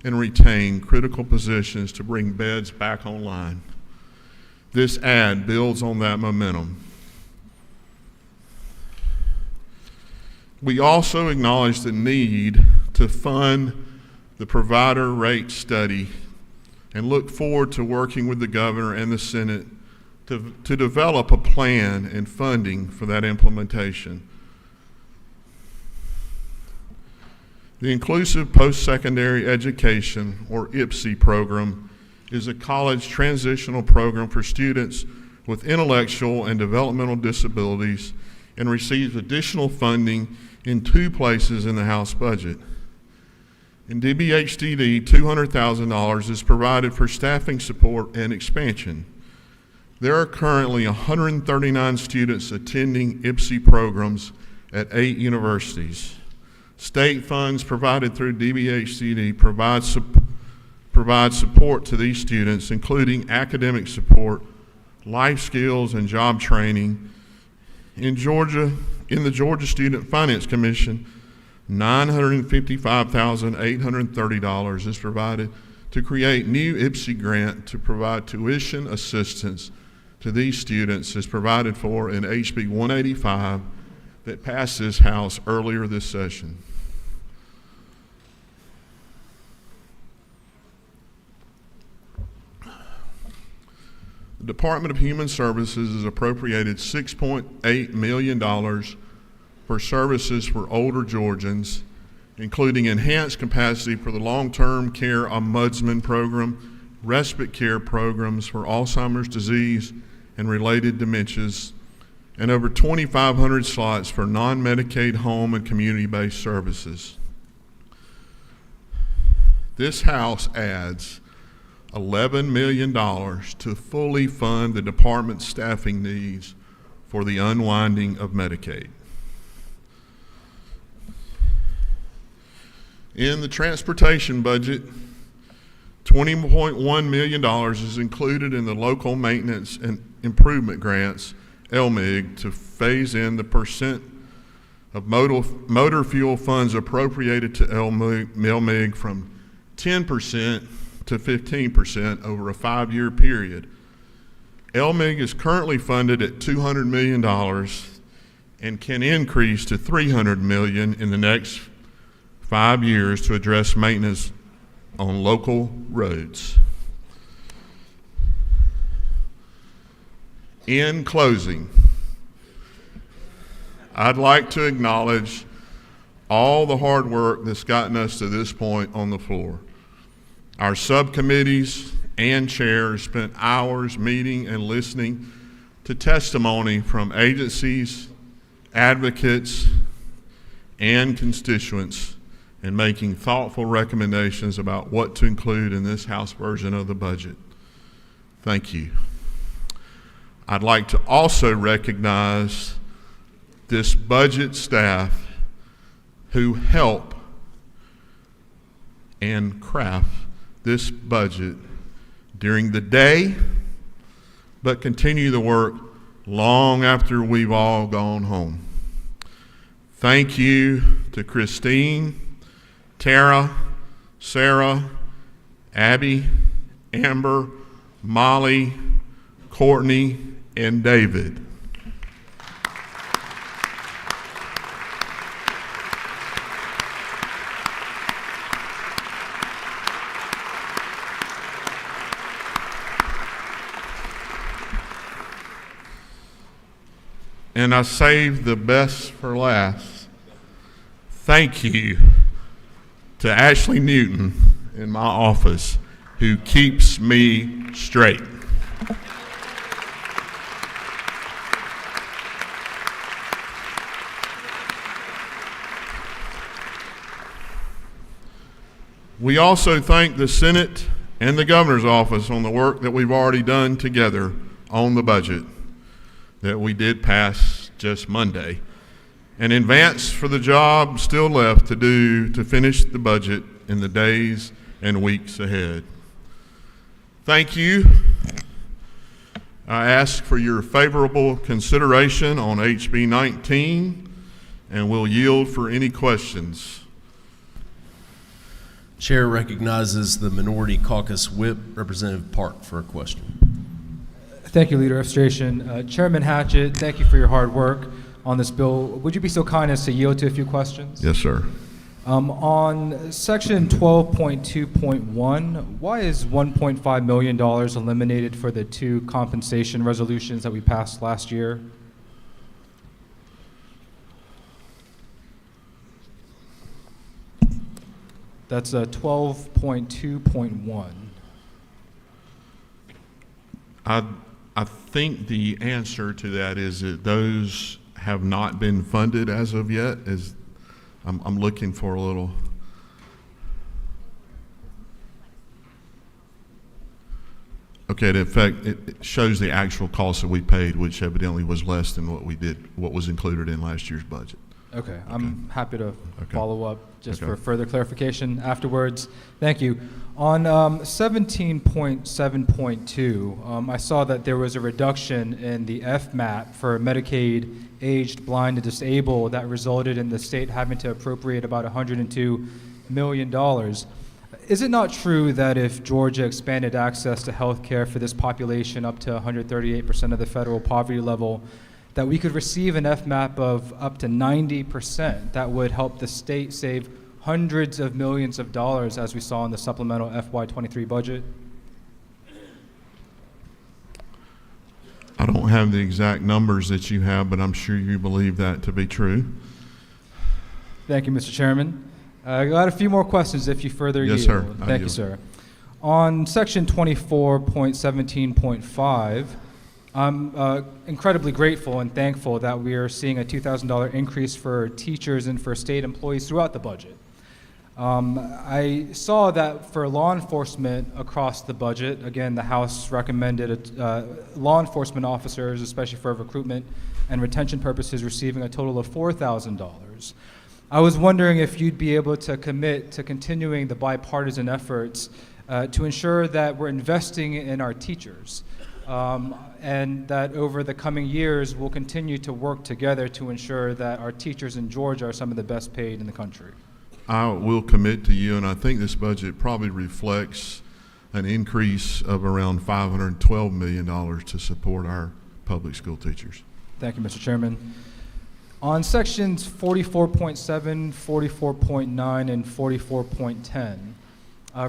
and retain critical positions to bring beds back online. This add builds on that momentum. We also acknowledge the need to fund the provider rate study and look forward to working with the governor and the Senate to develop a plan and funding for that implementation. The Inclusive Post-Secondary Education, or IPSE program, is a college transitional program for students with intellectual and developmental disabilities and receives additional funding in 2 places in the House budget. In DBHDD, $200,000 is provided for staffing support and expansion. There are currently 139 students attending IPSE programs at 8 universities. State funds provided through DBHDD provide support to these students, including academic support, life skills, and job training. In the Georgia Student Finance Commission, $955,830 is provided to create new IPSE grant to provide tuition assistance to these students as provided for in HB 185 that passed this House earlier this session. The Department of Human Services has appropriated $6.8 million for services for older Georgians, including enhanced capacity for the long-term care ombudsman program, respite care programs for Alzheimer's disease and related dementias, and over 2,500 slots for non-Medicaid home and community-based services. This House adds $11 million to fully fund the department's staffing needs for the unwinding of Medicaid. In the transportation budget, $20.1 million is included in the local maintenance and improvement grants, LMIG, to phase in the percent of motor fuel funds appropriated to LMIG from 10% to 15% over a 5-year period. LMIG is currently funded at $200 million and can increase to $300 million in the next 5 years to address maintenance on local roads. In closing, I'd like to acknowledge all the hard work that's gotten us to this point on the floor. Our subcommittees and chairs spent hours meeting and listening to testimony from agencies, advocates, and constituents, and making thoughtful recommendations about what to include in this House version of the budget. Thank you. I'd like to also recognize this budget staff who help and craft this budget during the day, but continue the work long after we've all gone home. Thank you to Christine, Tara, Sarah, Abby, Amber, Molly, Courtney, and David. And I saved the best for last. Thank you to Ashley Newton in my office, who keeps me straight. We also thank the Senate and the Governor's office on the work that we've already done together on the budget that we did pass just Monday, and in advance for the job still left to do to finish the budget in the days and weeks ahead. Thank you. I ask for your favorable consideration on HB 19 and will yield for any questions. Chair recognizes the Minority Caucus Whip, Representative Park, for a question. Thank you, Leader of Station. Chairman Hatchett, thank you for your hard work on this bill. Would you be so kind as to yield to a few questions? Yes, sir. On section 12.2.1, why is $1.5 million eliminated for the 2 compensation resolutions that we passed last year? That's 12.2.1. I think the answer to that is that those have not been funded as of yet. I'm looking for a little. Okay, in fact, it shows the actual cost that we paid, which evidently was less than what was included in last year's budget. Okay, I'm happy to follow up just for further clarification afterwards. Thank you. On 17.7.2, I saw that there was a reduction in the FMAP for Medicaid aged, blind, and disabled that resulted in the state having to appropriate about $102 million. Is it not true that if Georgia expanded access to health care for this population up to 138% of the federal poverty level, that we could receive an FMAP of up to 90% that would help the state save hundreds of millions of dollars, as we saw in the supplemental FY23 budget? I don't have the exact numbers that you have, but I'm sure you believe that to be true. Thank you, Mr. Chairman. I got a few more questions if you further yield. Yes, sir. Thank you, sir. On section 24.17.5, I'm incredibly grateful and thankful that we are seeing a $2,000 increase for teachers and for state employees throughout the budget. I saw that for law enforcement across the budget, again, the House recommended law enforcement officers, especially for recruitment and retention purposes, receiving a total of $4,000. I was wondering if you'd be able to commit to continuing the bipartisan efforts to ensure that we're investing in our teachers. And that over the coming years, we'll continue to work together to ensure that our teachers in Georgia are some of the best paid in the country. I will commit to you, and I think this budget probably reflects an increase of around $512 million to support our public school teachers. Thank you, Mr. Chairman. On sections 44.7, 44.9, and 44.10,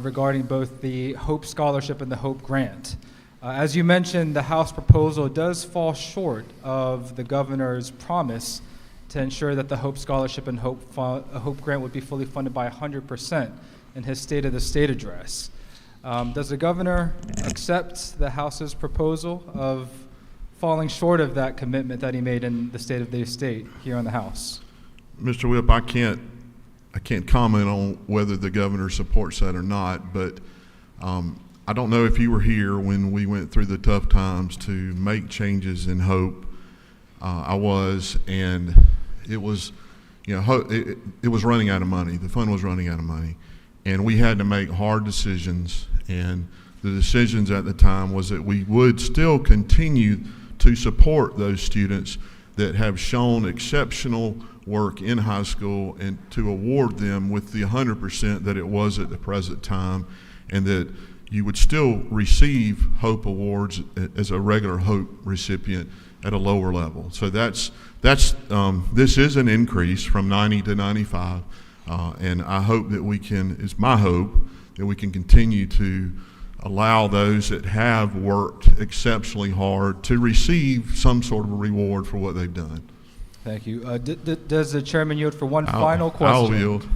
regarding both the Hope Scholarship and the Hope Grant, as you mentioned, the House proposal does fall short of the governor's promise to ensure that the Hope Scholarship and Hope Grant would be fully funded by 100% in his State of the State address. Does the governor accept the House's proposal of falling short of that commitment that he made in the State of the State here on the House? Mr. Whip, I can't comment on whether the governor supports that or not, but I don't know if you were here when we went through the tough times to make changes in Hope. I was, and it was, it was running out of money. The fund was running out of money, and we had to make hard decisions. And the decisions at the time was that we would still continue to support those students that have shown exceptional work in high school, and to award them with the 100% that it was at the present time, and that you would still receive Hope Awards as a regular Hope recipient at a lower level. So this is an increase from 90 to 95, and I hope that it's my hope that we can continue to allow those that have worked exceptionally hard to receive some sort of a reward for what they've done. Thank you. Does the chairman yield for one final question? I'll yield.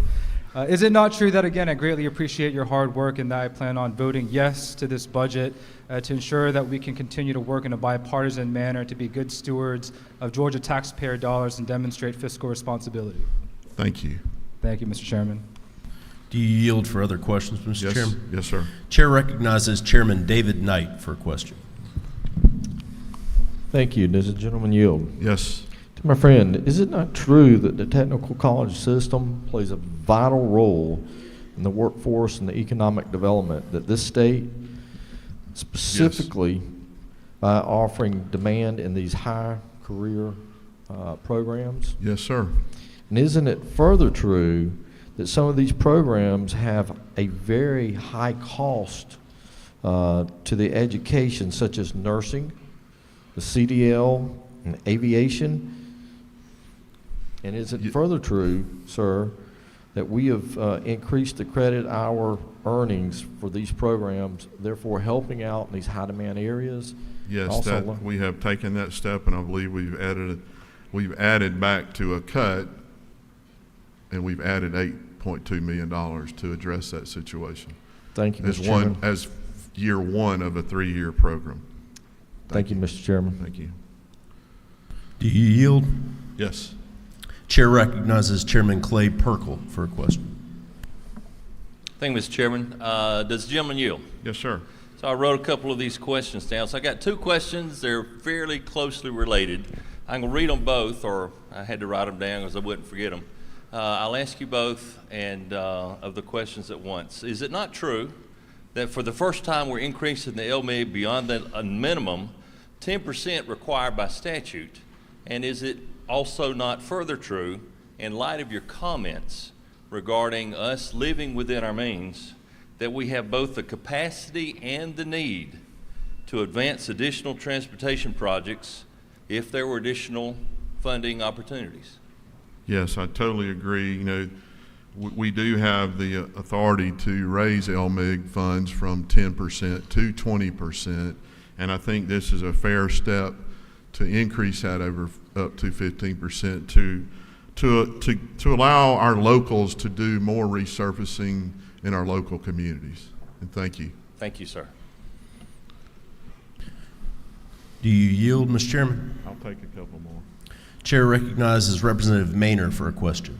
Is it not true that, again, I greatly appreciate your hard work and that I plan on voting yes to this budget to ensure that we can continue to work in a bipartisan manner to be good stewards of Georgia taxpayer dollars and demonstrate fiscal responsibility? Thank you. Thank you, Mr. Chairman. Do you yield for other questions, Mr. Chairman? Yes, sir. Chair recognizes Chairman David Knight for a question. Thank you. Does the gentleman yield? Yes. To my friend, is it not true that the technical college system plays a vital role in the workforce and the economic development that this state, specifically by offering demand in these high career programs? Yes, sir. And isn't it further true that some of these programs have a very high cost to the education, such as nursing, the CDL, and aviation? And is it further true, sir, that we have increased the credit hour earnings for these programs, therefore helping out in these high demand areas? Yes, we have taken that step, and I believe we've added back to a cut, and we've added $8.2 million to address that situation. Thank you, As Mr. Chairman. as year one of a 3-year program. Thank you, Mr. Chairman. Thank you. Do you yield? Yes. Chair recognizes Chairman Clay Perkle for a question. Thank you, Mr. Chairman. Does the gentleman yield? Yes, sir. So I wrote a couple of these questions down. So I got 2 questions. They're fairly closely related. I'm going to read them both, or I had to write them down because I wouldn't forget them. I'll ask you both and of the questions at once. Is it not true that for the first time we're increasing the LMIG beyond the minimum 10% required by statute? And is it also not further true, in light of your comments regarding us living within our means, that we have both the capacity and the need to advance additional transportation projects if there were additional funding opportunities? Yes, I totally agree. You know, we do have the authority to raise LMIG funds from 10% to 20%, and I think this is a fair step to increase that up to 15% to allow our locals to do more resurfacing in our local communities. And thank you. Thank you, sir. Do you yield, Mr. Chairman? I'll take a couple more. Chair recognizes Representative Maynor for a question.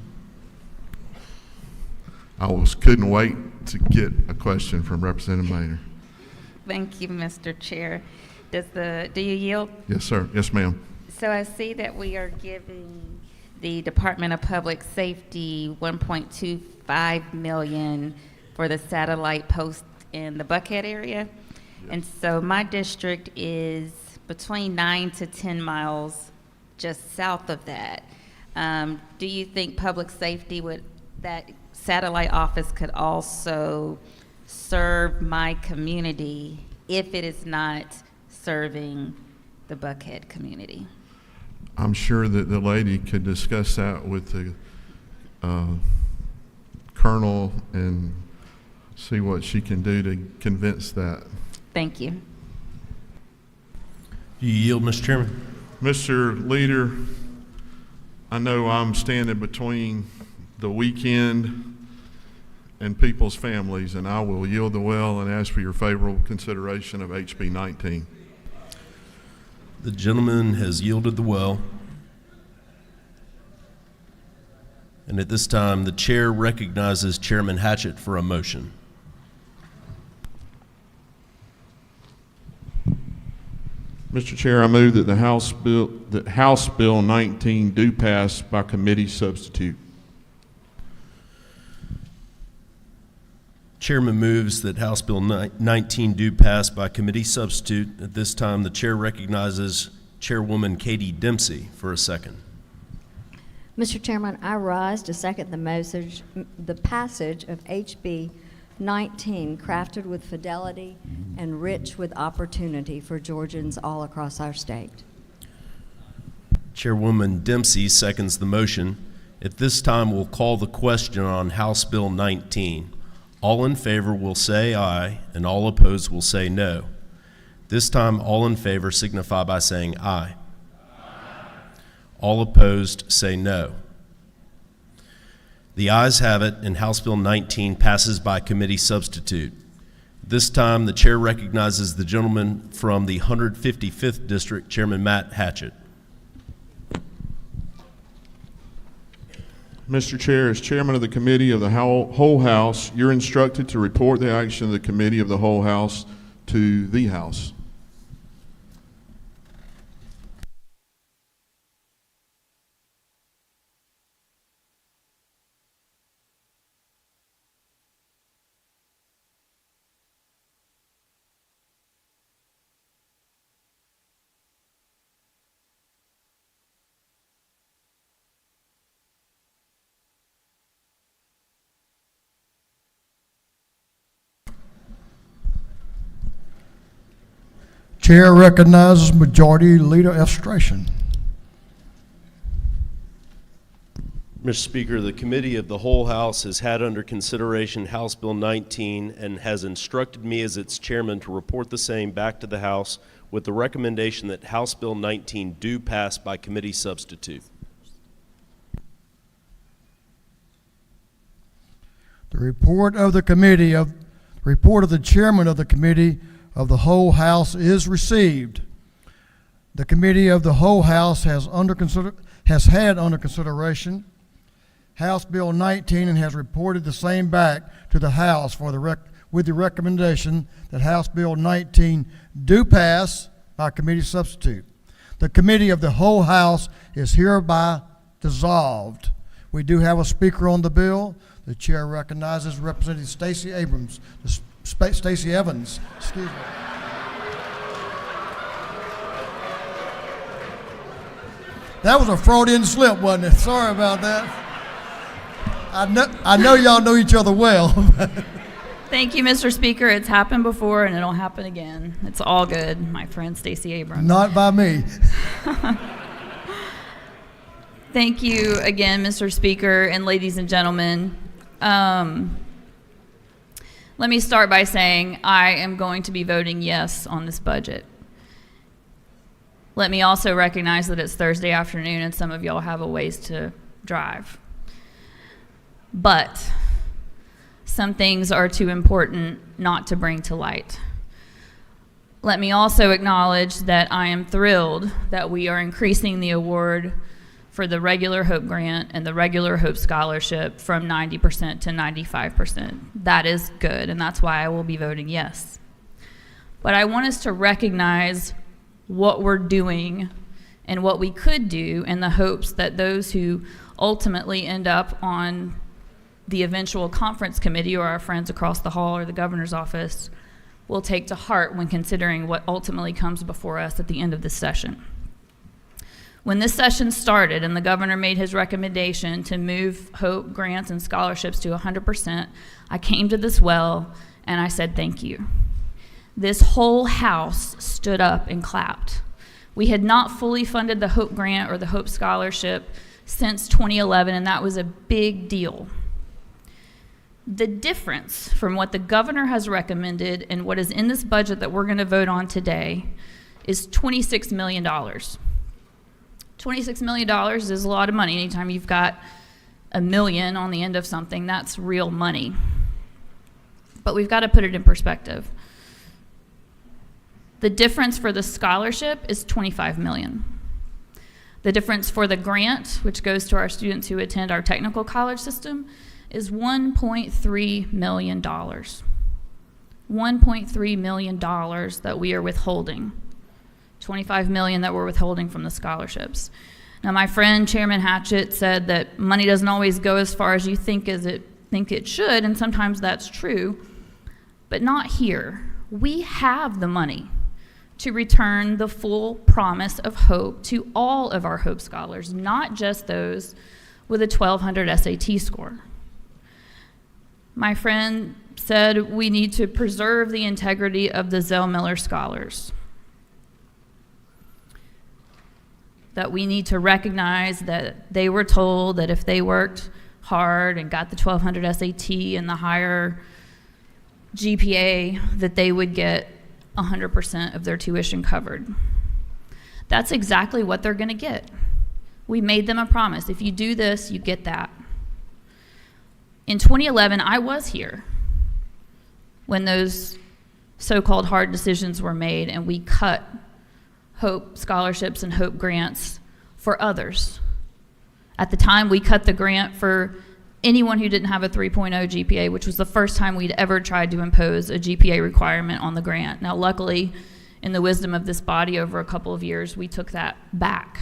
Couldn't wait to get a question from Representative Maynor. Thank you, Mr. Chair. Do you yield? Yes, sir. Yes, ma'am. So I see that we are giving the Department of Public Safety $1.25 million for the satellite post in the Buckhead area. And so my district is between 9 to 10 miles just south of that. Do you think public safety that satellite office could also serve my community if it is not serving the Buckhead community? I'm sure that the lady could discuss that with the colonel and see what she can do to convince that. Thank you. Do you yield, Mr. Chairman? Mr. Leader, I know I'm standing between the weekend and people's families, and I will yield the well and ask for your favorable consideration of HB 19. The gentleman has yielded the well. And at this time, the chair recognizes Chairman Hatchett for a motion. Mr. Chair, I move that House Bill 19 do pass by committee substitute. Chairman moves that House Bill 19 do pass by committee substitute. At this time, the chair recognizes Chairwoman Katie Dempsey for a second. Mr. Chairman, I rise to second the passage of HB 19, crafted with fidelity and rich with opportunity for Georgians all across our state. Chairwoman Dempsey seconds the motion. At this time, we'll call the question on House Bill 19. All in favor will say aye, and all opposed will say no. This time, all in favor signify by saying aye. All opposed say no. The ayes have it, and House Bill 19 passes by committee substitute. This time, the chair recognizes the gentleman from the 155th District, Chairman Matt Hatchett. Mr. Chair, as chairman of the committee of the whole House, you're instructed to report the action of the committee of the whole House to the House. Chair recognizes Majority Leader Estration. Mr. Speaker, the committee of the whole House has had under consideration House Bill 19 and has instructed me as its chairman to report the same back to the House with the recommendation that House Bill 19 do pass by committee substitute. report of the chairman of the committee of the whole House is received. The committee of the whole House has had under consideration House Bill 19 and has reported the same back to the House with the recommendation that House Bill 19 do pass by committee substitute. The committee of the whole House is hereby dissolved. We do have a speaker on the bill. The chair recognizes Representative Stacey Evans. Excuse me. That was a Freudian slip, wasn't it? Sorry about that. I know y'all know each other well. Thank you, Mr. Speaker. It's happened before and it'll happen again. It's all good, my friend Stacey Abrams. Not by me. Thank you again, Mr. Speaker and ladies and gentlemen. Let me start by saying I am going to be voting yes on this budget. Let me also recognize that it's Thursday afternoon and some of y'all have a ways to drive. But some things are too important not to bring to light. Let me also acknowledge that I am thrilled that we are increasing the award for the regular Hope Grant and the regular Hope Scholarship from 90% to 95%. That is good, and that's why I will be voting yes. But I want us to recognize what we're doing and what we could do in the hopes that those who ultimately end up on the eventual conference committee or our friends across the hall or the governor's office will take to heart when considering what ultimately comes before us at the end of this session. When this session started and the governor made his recommendation to move Hope grants and scholarships to 100%, I came to this well and I said thank you. This whole House stood up and clapped. We had not fully funded the Hope Grant or the Hope Scholarship since 2011, and that was a big deal. The difference from what the governor has recommended and what is in this budget that we're going to vote on today is $26 million. $26 million is a lot of money. Anytime you've got $1 million on the end of something, that's real money. But we've got to put it in perspective. The difference for the scholarship is $25 million. The difference for the grant, which goes to our students who attend our technical college system, is $1.3 million. $1.3 million that we are withholding. $25 million that we're withholding from the scholarships. Now, my friend Chairman Hatchett said that money doesn't always go as far as you think it should, and sometimes that's true, but not here. We have the money to return the full promise of hope to all of our Hope Scholars, not just those with a 1200 SAT score. My friend said we need to preserve the integrity of the Zell Miller Scholars, that we need to recognize that they were told that if they worked hard and got the 1200 SAT and the higher GPA, that they would get 100% of their tuition covered. That's exactly what they're going to get. We made them a promise. If you do this, you get that. In 2011, I was here when those so-called hard decisions were made and we cut Hope scholarships and Hope grants for others. At the time, we cut the grant for anyone who didn't have a 3.0 GPA, which was the first time we'd ever tried to impose a GPA requirement on the grant. Now, luckily, in the wisdom of this body over a couple of years, we took that back.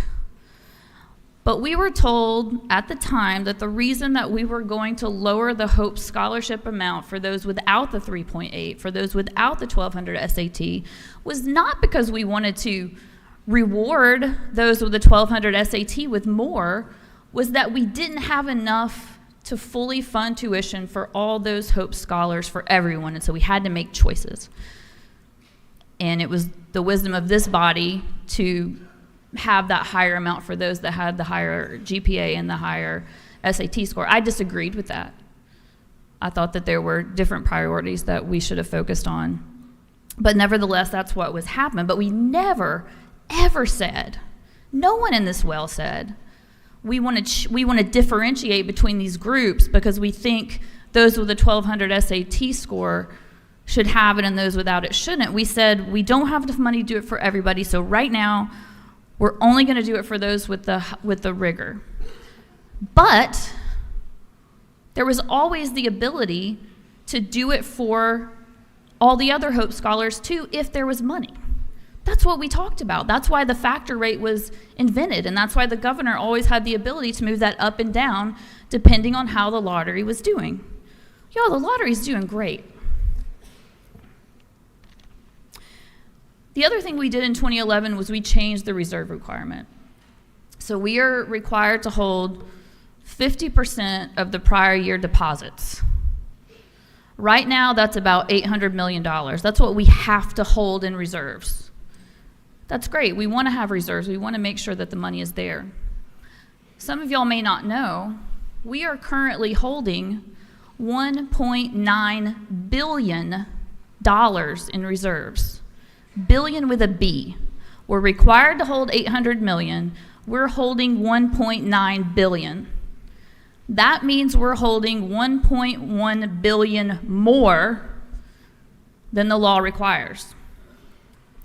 But we were told at the time that the reason that we were going to lower the Hope Scholarship amount for those without the 3.8, for those without the 1200 SAT, was not because we wanted to reward those with the 1200 SAT with more, was that we didn't have enough to fully fund tuition for all those Hope Scholars for everyone, and so we had to make choices. And it was the wisdom of this body to have that higher amount for those that had the higher GPA and the higher SAT score. I disagreed with that. I thought that there were different priorities that we should have focused on. But nevertheless, that's what was happening. But we never, ever said, no one in this well said, we want to differentiate between these groups because we think those with a 1200 SAT score should have it and those without it shouldn't. We said we don't have enough money to do it for everybody, so right now we're only going to do it for those with the rigor. But there was always the ability to do it for all the other Hope Scholars too if there was money. That's what we talked about. That's why the factor rate was invented, and that's why the governor always had the ability to move that up and down depending on how the lottery was doing. Y'all, the lottery's doing great. The other thing we did in 2011 was we changed the reserve requirement. So we are required to hold 50% of the prior year deposits. Right now, that's about $800 million. That's what we have to hold in reserves. That's great. We want to have reserves. We want to make sure that the money is there. Some of y'all may not know, we are currently holding $1.9 billion in reserves. Billion with a B. We're required to hold 800 million. We're holding 1.9 billion. That means we're holding 1.1 billion more than the law requires.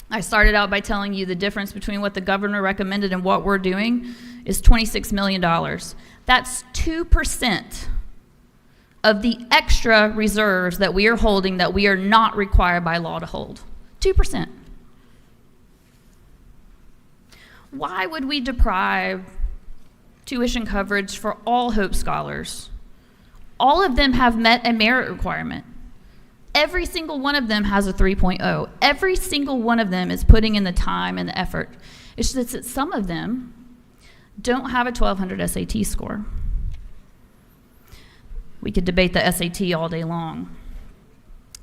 I started out by telling you the difference between what the governor recommended and what we're doing is $26 million. That's 2% of the extra reserves that we are holding that we are not required by law to hold. 2%. Why would we deprive tuition coverage for all Hope Scholars? All of them have met a merit requirement. Every single one of them has a 3.0. Every single one of them is putting in the time and the effort. It's just that some of them don't have a 1200 SAT score. We could debate the SAT all day long.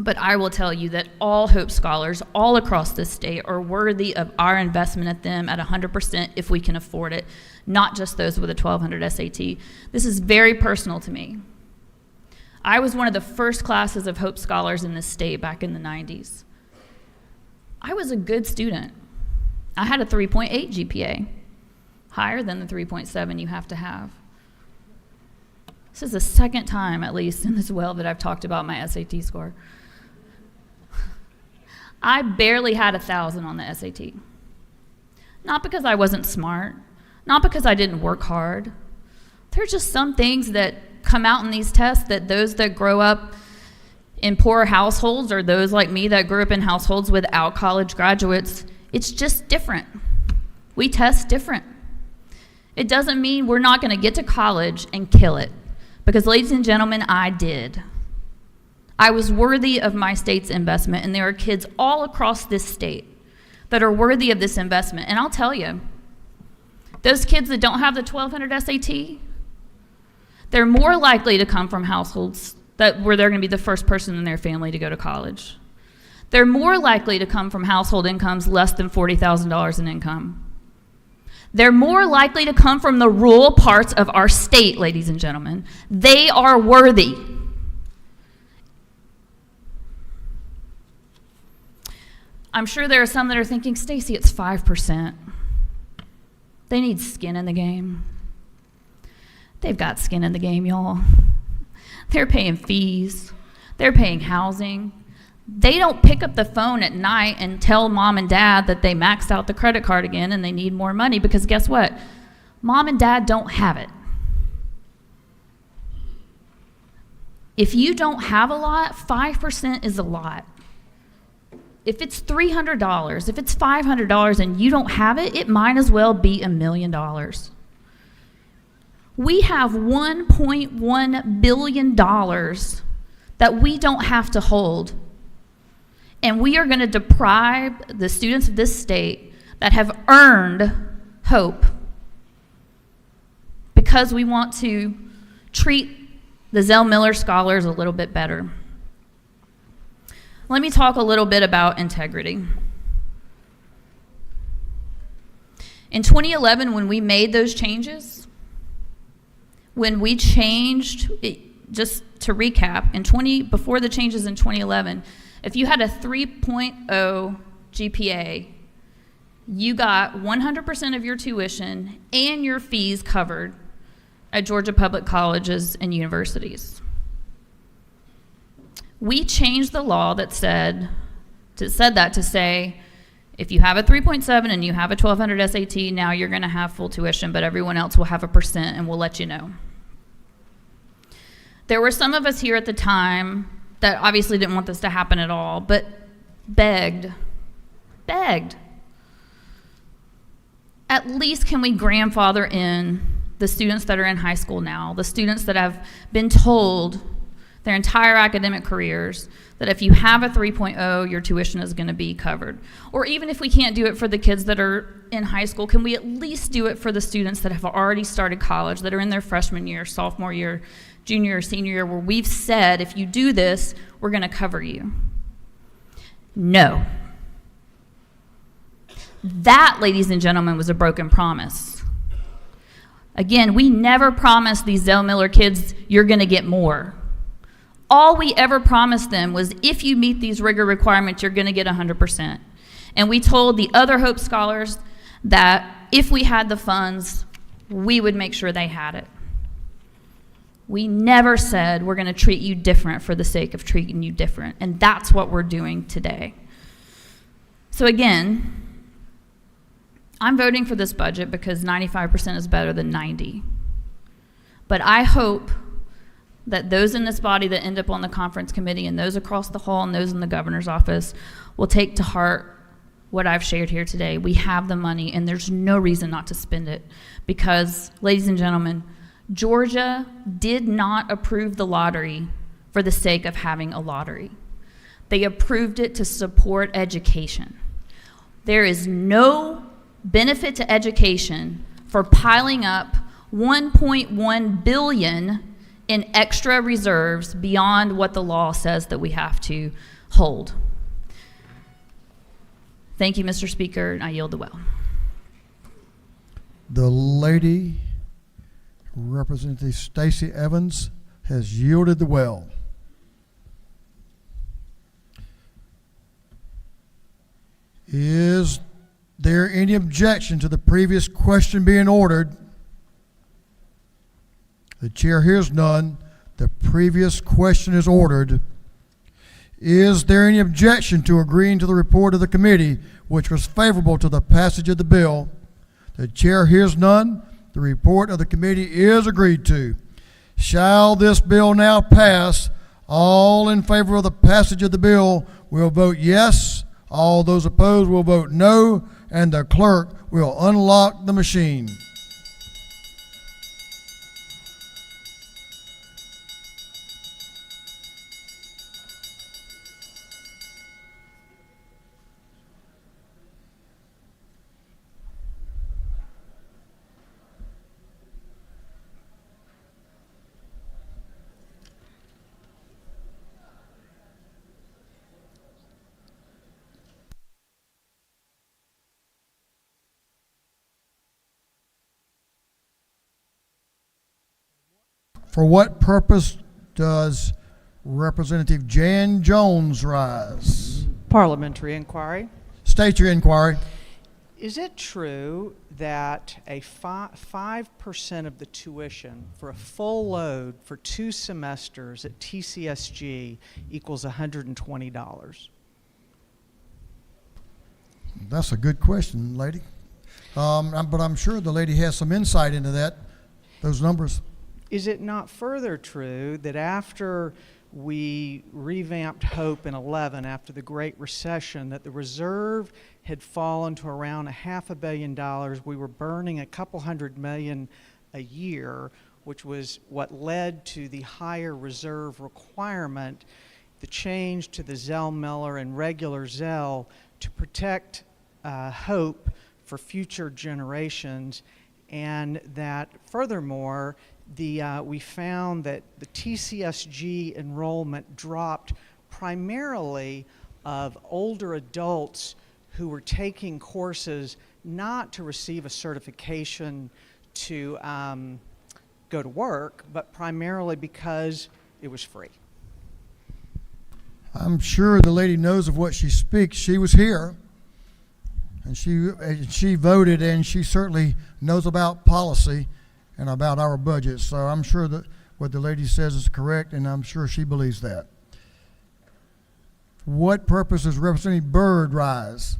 But I will tell you that all Hope Scholars all across this state are worthy of our investment at them at 100% if we can afford it, not just those with a 1200 SAT. This is very personal to me. I was one of the first classes of Hope Scholars in this state back in the 90s. I was a good student. I had a 3.8 GPA, higher than the 3.7 you have to have. This is the second time, at least, in this well that I've talked about my SAT score. I barely had 1,000 on the SAT. Not because I wasn't smart, not because I didn't work hard. There's just some things that come out in these tests that those that grow up in poor households or those like me that grew up in households without college graduates, it's just different. We test different. It doesn't mean we're not going to get to college and kill it. Because, ladies and gentlemen, I did. I was worthy of my state's investment, and there are kids all across this state that are worthy of this investment. And I'll tell you, those kids that don't have the 1200 SAT, they're more likely to come from households where they're going to be the first person in their family to go to college. They're more likely to come from household incomes less than $40,000 in income. They're more likely to come from the rural parts of our state, ladies and gentlemen. They are worthy. I'm sure there are some that are thinking, Stacy, it's 5%. They need skin in the game. They've got skin in the game, y'all. They're paying fees. They're paying housing. They don't pick up the phone at night and tell mom and dad that they maxed out the credit card again and they need more money, because guess what? Mom and dad don't have it. If you don't have a lot, 5% is a lot. If it's $300, if it's $500 and you don't have it, it might as well be $1 million. We have $1.1 billion that we don't have to hold. And we are going to deprive the students of this state that have earned hope because we want to treat the Zell Miller Scholars a little bit better. Let me talk a little bit about integrity. In 2011, when we made those changes, when we changed, just to recap, before the changes in 2011, if you had a 3.0 GPA, you got 100% of your tuition and your fees covered at Georgia public colleges and universities. We changed the law that said that to say, if you have a 3.7 and you have a 1200 SAT, now you're going to have full tuition, but everyone else will have a percent, and we'll let you know. There were some of us here at the time that obviously didn't want this to happen at all, but begged. At least can we grandfather in the students that are in high school now, the students that have been told their entire academic careers that if you have a 3.0, your tuition is going to be covered. Or even if we can't do it for the kids that are in high school, can we at least do it for the students that have already started college, that are in their freshman year, sophomore year, junior or senior year, where we've said, if you do this, we're going to cover you? No. That, ladies and gentlemen, was a broken promise. Again, we never promised these Zell Miller kids, you're going to get more. All we ever promised them was, if you meet these rigor requirements, you're going to get 100%. And we told the other Hope Scholars that if we had the funds, we would make sure they had it. We never said we're going to treat you different for the sake of treating you different. And that's what we're doing today. So again, I'm voting for this budget because 95% is better than 90. But I hope that those in this body that end up on the conference committee, and those across the hall, and those in the governor's office, will take to heart what I've shared here today. We have the money, and there's no reason not to spend it, because, ladies and gentlemen, Georgia did not approve the lottery for the sake of having a lottery. They approved it to support education. There is no benefit to education for piling up $1.1 billion in extra reserves beyond what the law says that we have to hold. Thank you, Mr. Speaker, and I yield the well. The lady, Representative Stacey Evans, has yielded the well. Is there any objection to the previous question being ordered? The chair hears none. The previous question is ordered. Is there any objection to agreeing to the report of the committee, which was favorable to the passage of the bill? The chair hears none. The report of the committee is agreed to. Shall this bill now pass? All in favor of the passage of the bill will vote yes. All those opposed will vote no, and the clerk will unlock the machine. For what purpose does Representative Jan Jones rise? Parliamentary inquiry. State your inquiry. Is it true that a 5% of the tuition for a full load for 2 semesters at TCSG equals $120? That's a good question, lady. But I'm sure the lady has some insight into that, those numbers. Is it not further true that after we revamped Hope in 11, after the Great Recession, that the reserve had fallen to around $500 million? We were burning a couple $100 million a year, which was what led to the higher reserve requirement, the change to the Zell Miller and regular Zell to protect Hope for future generations, and that furthermore, we found that the TCSG enrollment dropped primarily of older adults who were taking courses not to receive a certification to go to work, but primarily because it was free. I'm sure the lady knows of what she speaks. She was here, and she voted, and she certainly knows about policy and about our budget. So I'm sure that what the lady says is correct, and I'm sure she believes that. what purpose does Representative Byrd rise?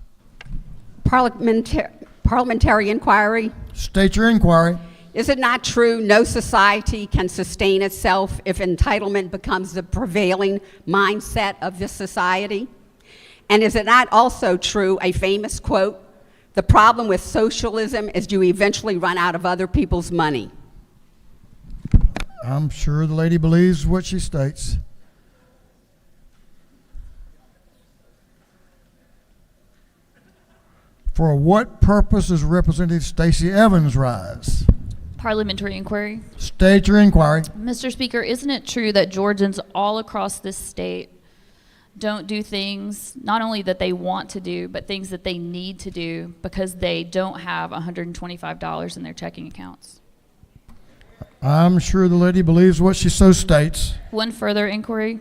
Parliamentary inquiry. State your inquiry. Is it not true no society can sustain itself if entitlement becomes the prevailing mindset of this society? And is it not also true, a famous quote, the problem with socialism is you eventually run out of other people's money? I'm sure the lady believes what she states. For what purpose does Representative Stacey Evans rise? Parliamentary inquiry. State your inquiry. Mr. Speaker, isn't it true that Georgians all across this state don't do things, not only that they want to do, but things that they need to do because they don't have $125 in their checking accounts? I'm sure the lady believes what she so states. One further inquiry.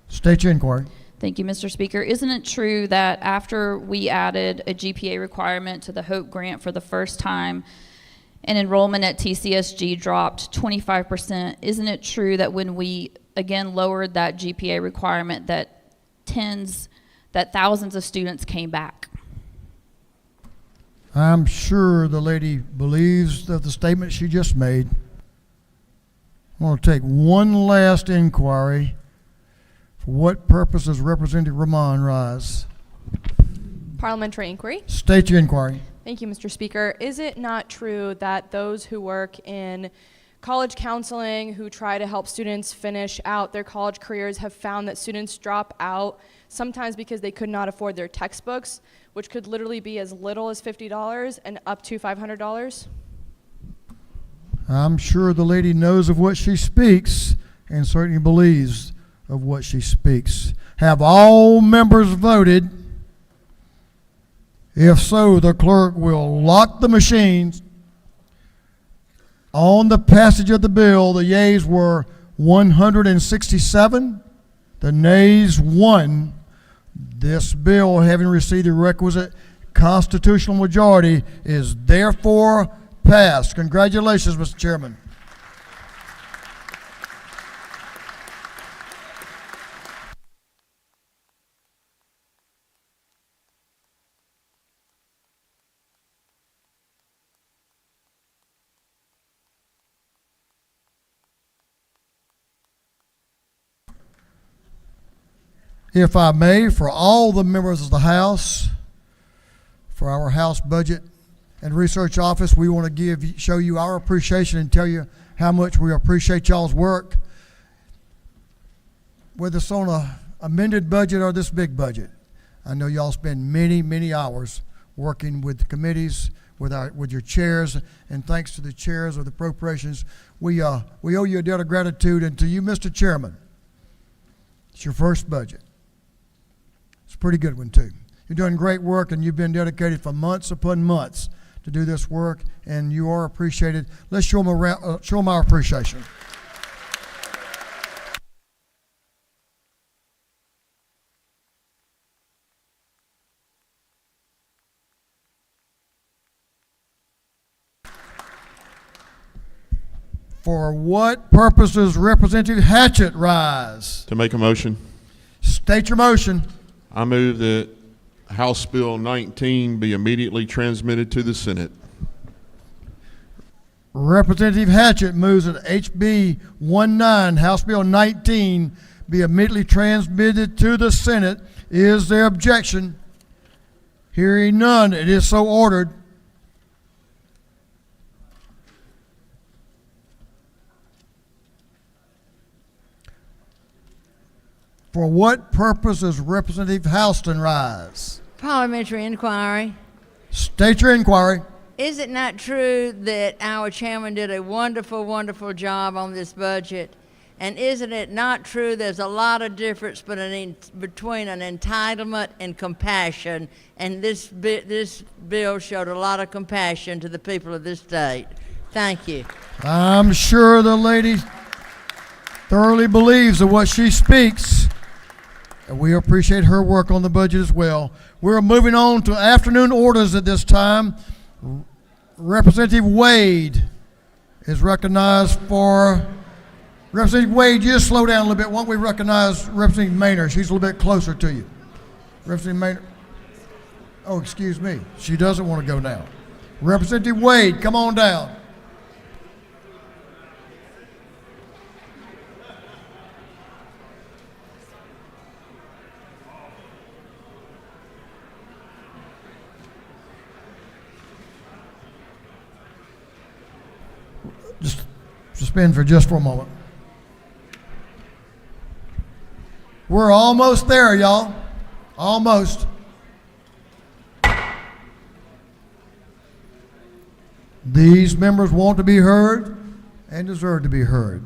State your inquiry. Thank you, Mr. Speaker. Isn't it true that after we added a GPA requirement to the HOPE grant for the first time, and enrollment at TCSG dropped 25%, isn't it true that when we again lowered that GPA requirement that thousands of students came back? I'm sure the lady believes that the statement she just made. I want to take one last inquiry. For what purpose does Representative Ramon rise? Parliamentary inquiry. State your inquiry. Thank you, Mr. Speaker. Is it not true that those who work in college counseling, who try to help students finish out their college careers, have found that students drop out sometimes because they could not afford their textbooks, which could literally be as little as $50 and up to $500? I'm sure the lady knows of what she speaks and certainly believes of what she speaks. Have all members voted? If so, the clerk will lock the machines. On the passage of the bill, the yeas were 167, the nays 1. This bill, having received the requisite constitutional majority, is therefore passed. Congratulations, Mr. Chairman. If I may, for all the members of the House, for our House Budget and Research Office, we want to show you our appreciation and tell you how much we appreciate y'all's work. Whether it's on an amended budget or this big budget, I know y'all spend many, many hours working with the committees, with your chairs, and thanks to the chairs of the appropriations, we owe you a debt of gratitude. And to you, Mr. Chairman, it's your first budget. It's a pretty good one, too. You're doing great work, and you've been dedicated for months upon months to do this work, and you are appreciated. Let's show them our appreciation. For what purpose does Representative Hatchett rise? To make a motion. State your motion. I move that House Bill 19 be immediately transmitted to the Senate. Representative Hatchett moves that HB 19, House Bill 19, be immediately transmitted to the Senate. Is there objection? Hearing none, it is so ordered. For what purpose does Representative Houston rise? Parliamentary inquiry. State your inquiry. Is it not true that our chairman did a wonderful, wonderful job on this budget? And isn't it not true there's a lot of difference between an entitlement and compassion? And this bill showed a lot of compassion to the people of this state. Thank you. I'm sure the lady thoroughly believes of what she speaks. And we appreciate her work on the budget as well. We're moving on to afternoon orders at this time. Representative Wade is recognized for... Representative Wade, just slow down a little bit. Why don't we recognize Representative Maynard? She's a little bit closer to you. Representative Maynard. Oh, excuse me. She doesn't want to go now. Representative Wade, come on down. Just suspend for just for a moment. We're almost there, y'all. Almost. These members want to be heard and deserve to be heard.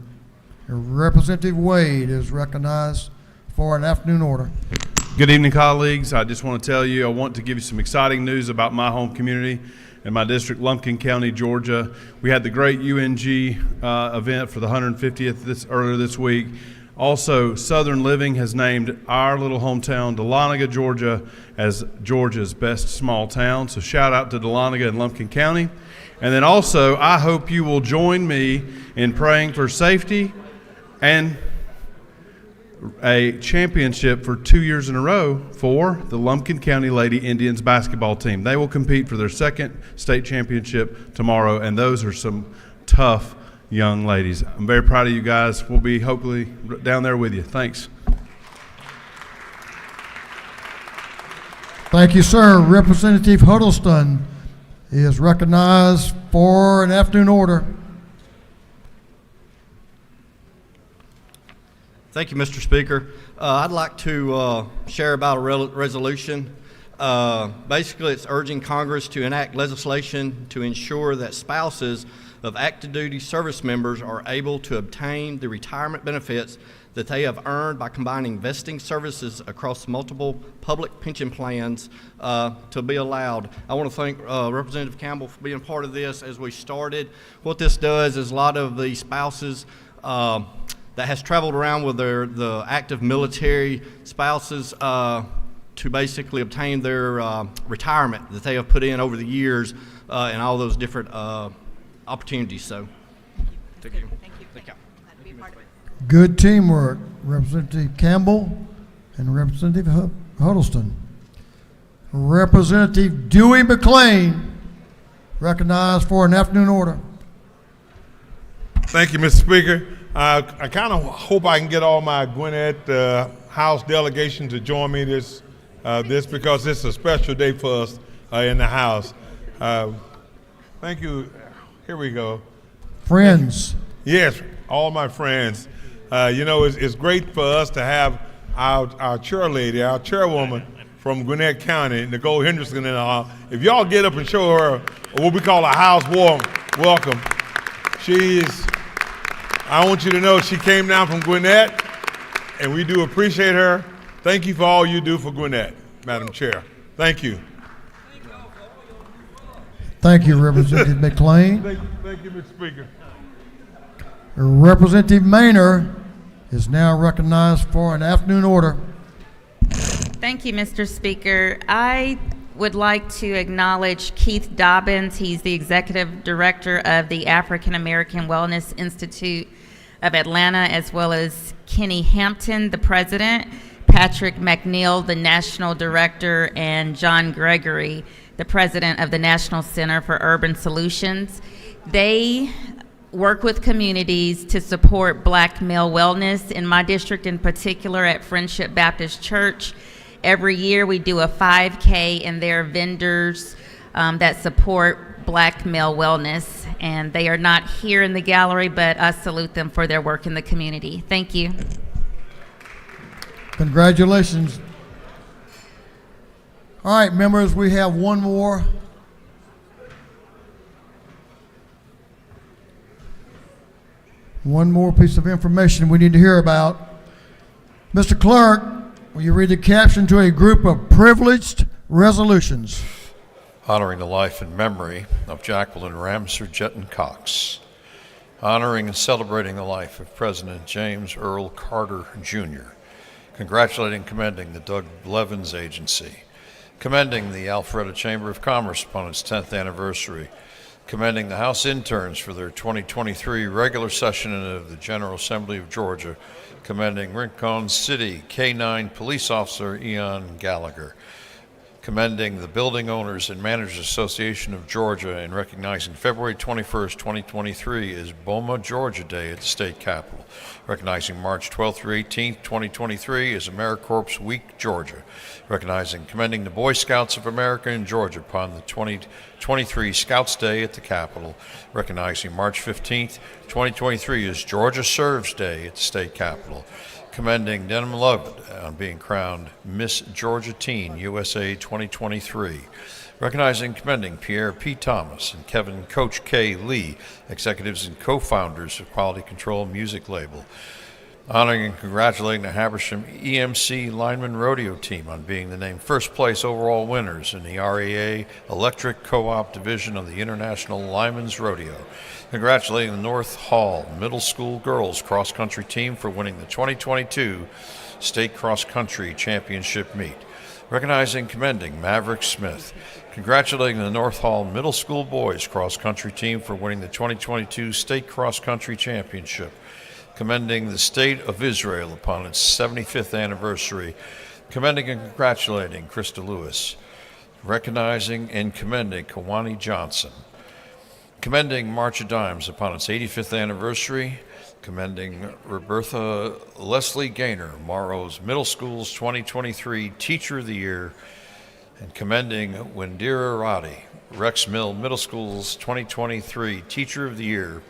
Representative Wade is recognized for an afternoon order. Good evening, colleagues. I just want to tell you, I want to give you some exciting news about my home community in my district, Lumpkin County, Georgia. We had the great UNG event for the 150th earlier this week. Also, Southern Living has named our little hometown, Dahlonega, Georgia, as Georgia's best small town. So shout out to Dahlonega and Lumpkin County. And then also, I hope you will join me in praying for safety and a championship for 2 years in a row for the Lumpkin County Lady Indians basketball team. They will compete for their second state championship tomorrow, and those are some tough young ladies. I'm very proud of you guys. We'll be hopefully down there with you. Thanks. Thank you, sir. Representative Huddleston is recognized for an afternoon order. Thank you, Mr. Speaker. I'd like to share about a resolution. Basically, it's urging Congress to enact legislation to ensure that spouses of active duty service members are able to obtain the retirement benefits that they have earned by combining vesting services across multiple public pension plans to be allowed. I want to thank Representative Campbell for being part of this as we started. What this does is a lot of the spouses that has traveled around with the active military spouses to basically obtain their retirement that they have put in over the years and all those different opportunities. So, thank you. Thank you. Good teamwork, Representative Campbell and Representative Huddleston. Representative Dewey McLean, recognized for an afternoon order. Thank you, Mr. Speaker. I kind of hope I can get all my Gwinnett House delegation to join me this because it's a special day for us in the House. Thank you. Here we go. Friends. Yes, all my friends. You know, it's great for us to have our chair lady, our chairwoman from Gwinnett County, Nicole Henderson, in the hall. If y'all get up and show her what we call a house warm welcome. I want you to know she came down from Gwinnett, and we do appreciate her. Thank you for all you do for Gwinnett, Madam Chair. Thank you. Thank you, Representative McLean. Thank you, Mr. Speaker. Representative Maynard is now recognized for an afternoon order. Thank you, Mr. Speaker. I would like to acknowledge Keith Dobbins. He's the Executive Director of the African American Wellness Institute of Atlanta, as well as Kenny Hampton, the President, Patrick McNeil, the National Director, and John Gregory, the President of the National Center for Urban Solutions. They work with communities to support black male wellness. In my district in particular, at Friendship Baptist Church, every year we do a 5K, and there are vendors that support black male wellness. And they are not here in the gallery, but I salute them for their work in the community. Thank you. Congratulations. All right, members, we have one more. One more piece of information we need to hear about. Mr. Clerk, will you read the caption to a group of privileged resolutions? Honoring the life and memory of Jacqueline Ramser Jetton Cox. Honoring and celebrating the life of President James Earl Carter, Jr. Congratulating and commending the Doug Blevins Agency. Commending the Alpharetta Chamber of Commerce upon its 10th anniversary. commending the House interns for their 2023 regular session of the General Assembly of Georgia, commending Rincon City K-9 police officer Eon Gallagher, commending the Building Owners and Managers Association of Georgia and recognizing February 21st, 2023 as BOMA Georgia Day at the state capitol, recognizing March 12th through 18th, 2023 as AmeriCorps Week Georgia, recognizing commending the Boy Scouts of America in Georgia upon the 2023 Scouts Day at the Capitol, recognizing March 15th, 2023 as Georgia Serves Day at the state capitol, commending Denham Lovett on being crowned Miss Georgia Teen USA 2023, recognizing and commending Pierre P. Thomas and Kevin Coach K. Lee, executives and co-founders of Quality Control Music Label, honoring and congratulating the Habersham EMC Lineman Rodeo Team on being the named first place overall winners in the REA Electric Co-op Division of the International Lineman's Rodeo, congratulating the North Hall Middle School Girls Cross Country Team for winning the 2022 State Cross Country Championship meet, recognizing and commending Maverick Smith, congratulating the North Hall Middle School Boys Cross Country Team for winning the 2022 State Cross Country Championship, commending the State of Israel upon its 75th anniversary, commending and congratulating Krista Lewis, recognizing and commending Kawani Johnson, commending March of Dimes upon its 85th anniversary, commending Roberta Leslie Gaynor, Morrow's Middle School's 2023 Teacher of the Year, and commending Windira Roddy, Rex Mill Middle School's 2023 Teacher of the Year.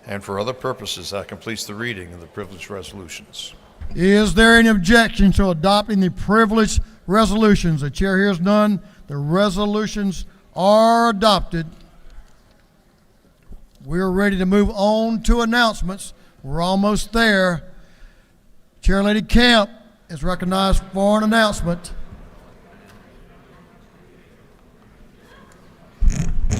And for other purposes, that completes the reading of the privileged resolutions. Is there any objection to adopting the privileged resolutions? The chair hears none. The resolutions are adopted. We're ready to move on to announcements. We're almost there. Chair Lady Camp is recognized for an announcement.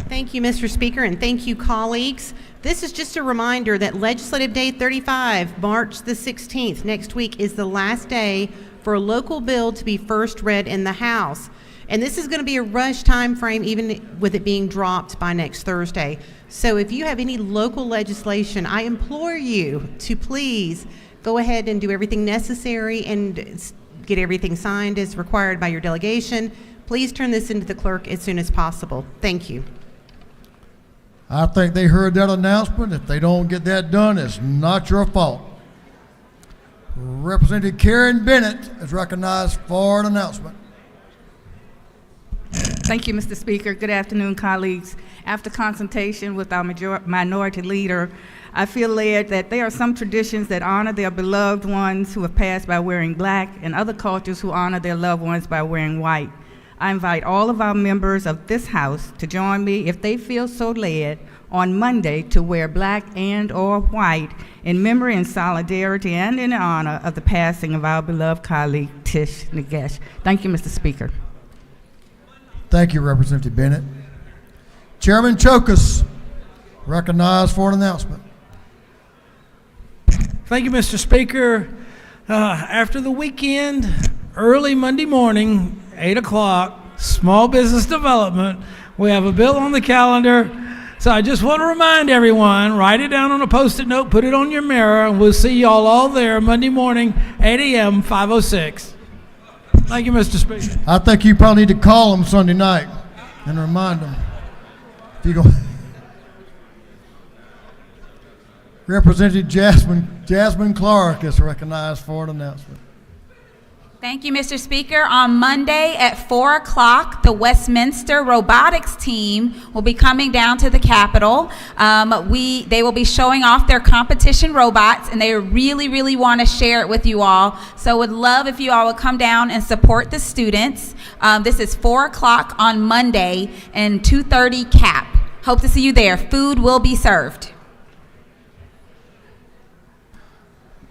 Thank you, Mr. Speaker, and thank you, colleagues. This is just a reminder that Legislative Day 35, March the 16th, next week, is the last day for a local bill to be first read in the House. And this is going to be a rush time frame, even with it being dropped by next Thursday. So if you have any local legislation, I implore you to please go ahead and do everything necessary and get everything signed as required by your delegation. Please turn this into the clerk as soon as possible. Thank you. I think they heard that announcement. If they don't get that done, it's not your fault. Representative Karen Bennett is recognized for an announcement. Thank you, Mr. Speaker. Good afternoon, colleagues. After consultation with our minority leader, I feel led that there are some traditions that honor their beloved ones who have passed by wearing black, and other cultures who honor their loved ones by wearing white. I invite all of our members of this House to join me, if they feel so led, on Monday to wear black and or white in memory and solidarity and in honor of the passing of our beloved colleague, Tish Nagesh. Thank you, Mr. Speaker. Thank you, Representative Bennett. Chairman Chokus, recognized for an announcement. Thank you, Mr. Speaker. After the weekend, early Monday morning, 8 o'clock, Small Business Development, we have a bill on the calendar. So I just want to remind everyone, write it down on a Post-it note, put it on your mirror, and we'll see y'all all there Monday morning, 8 a.m., 506. Thank you, Mr. Speaker. I think you probably need to call them Sunday night and remind them. If you go. Representative Jasmine Clark is recognized for an announcement. Thank you, Mr. Speaker. On Monday at 4 o'clock, the Westminster robotics team will be coming down to the Capitol. They will be showing off their competition robots, and they really want to share it with you all. So would love if you all would come down and support the students. This is 4 o'clock on Monday and 2:30 CAP. Hope to see you there. Food will be served.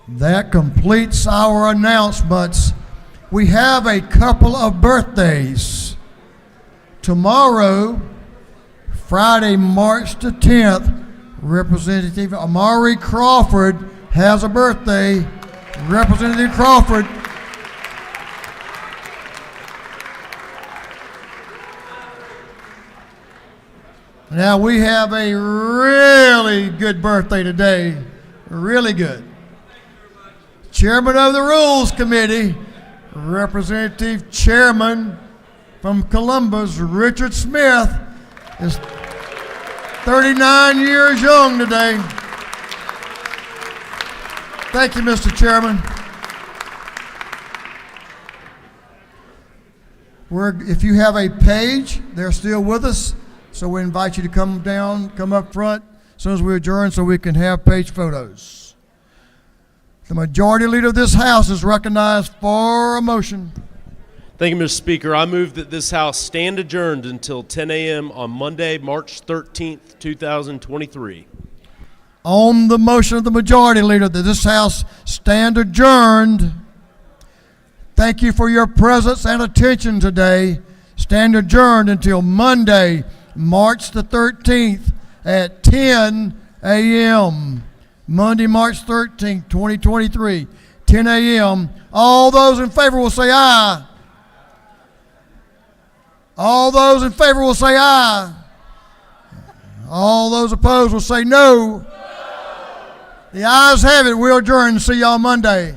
That completes our announcements. We have a couple of birthdays. Tomorrow, Friday, March the 10th, Representative Amari Crawford has a birthday. Representative Crawford. Now we have a really good birthday today. Really good. Chairman of the Rules Committee, Representative Chairman from Columbus, Richard Smith, is 39 years young today. Thank you, Mr. Chairman. If you have a page, they're still with us, so we invite you to come down, come up front as soon as we adjourn so we can have page photos. The majority leader of this House is recognized for a motion. Thank you, Mr. Speaker. I move that this House stand adjourned until 10 a.m. on Monday, March 13th, 2023. On the motion of the majority leader that this House stand adjourned, thank you for your presence and attention today. Stand adjourned until Monday, March the 13th at 10 a.m. Monday, March 13th, 2023, 10 a.m. All those in favor will say aye. All those in favor will say aye. All those opposed will say no. The ayes have it. We'll adjourn and see y'all Monday.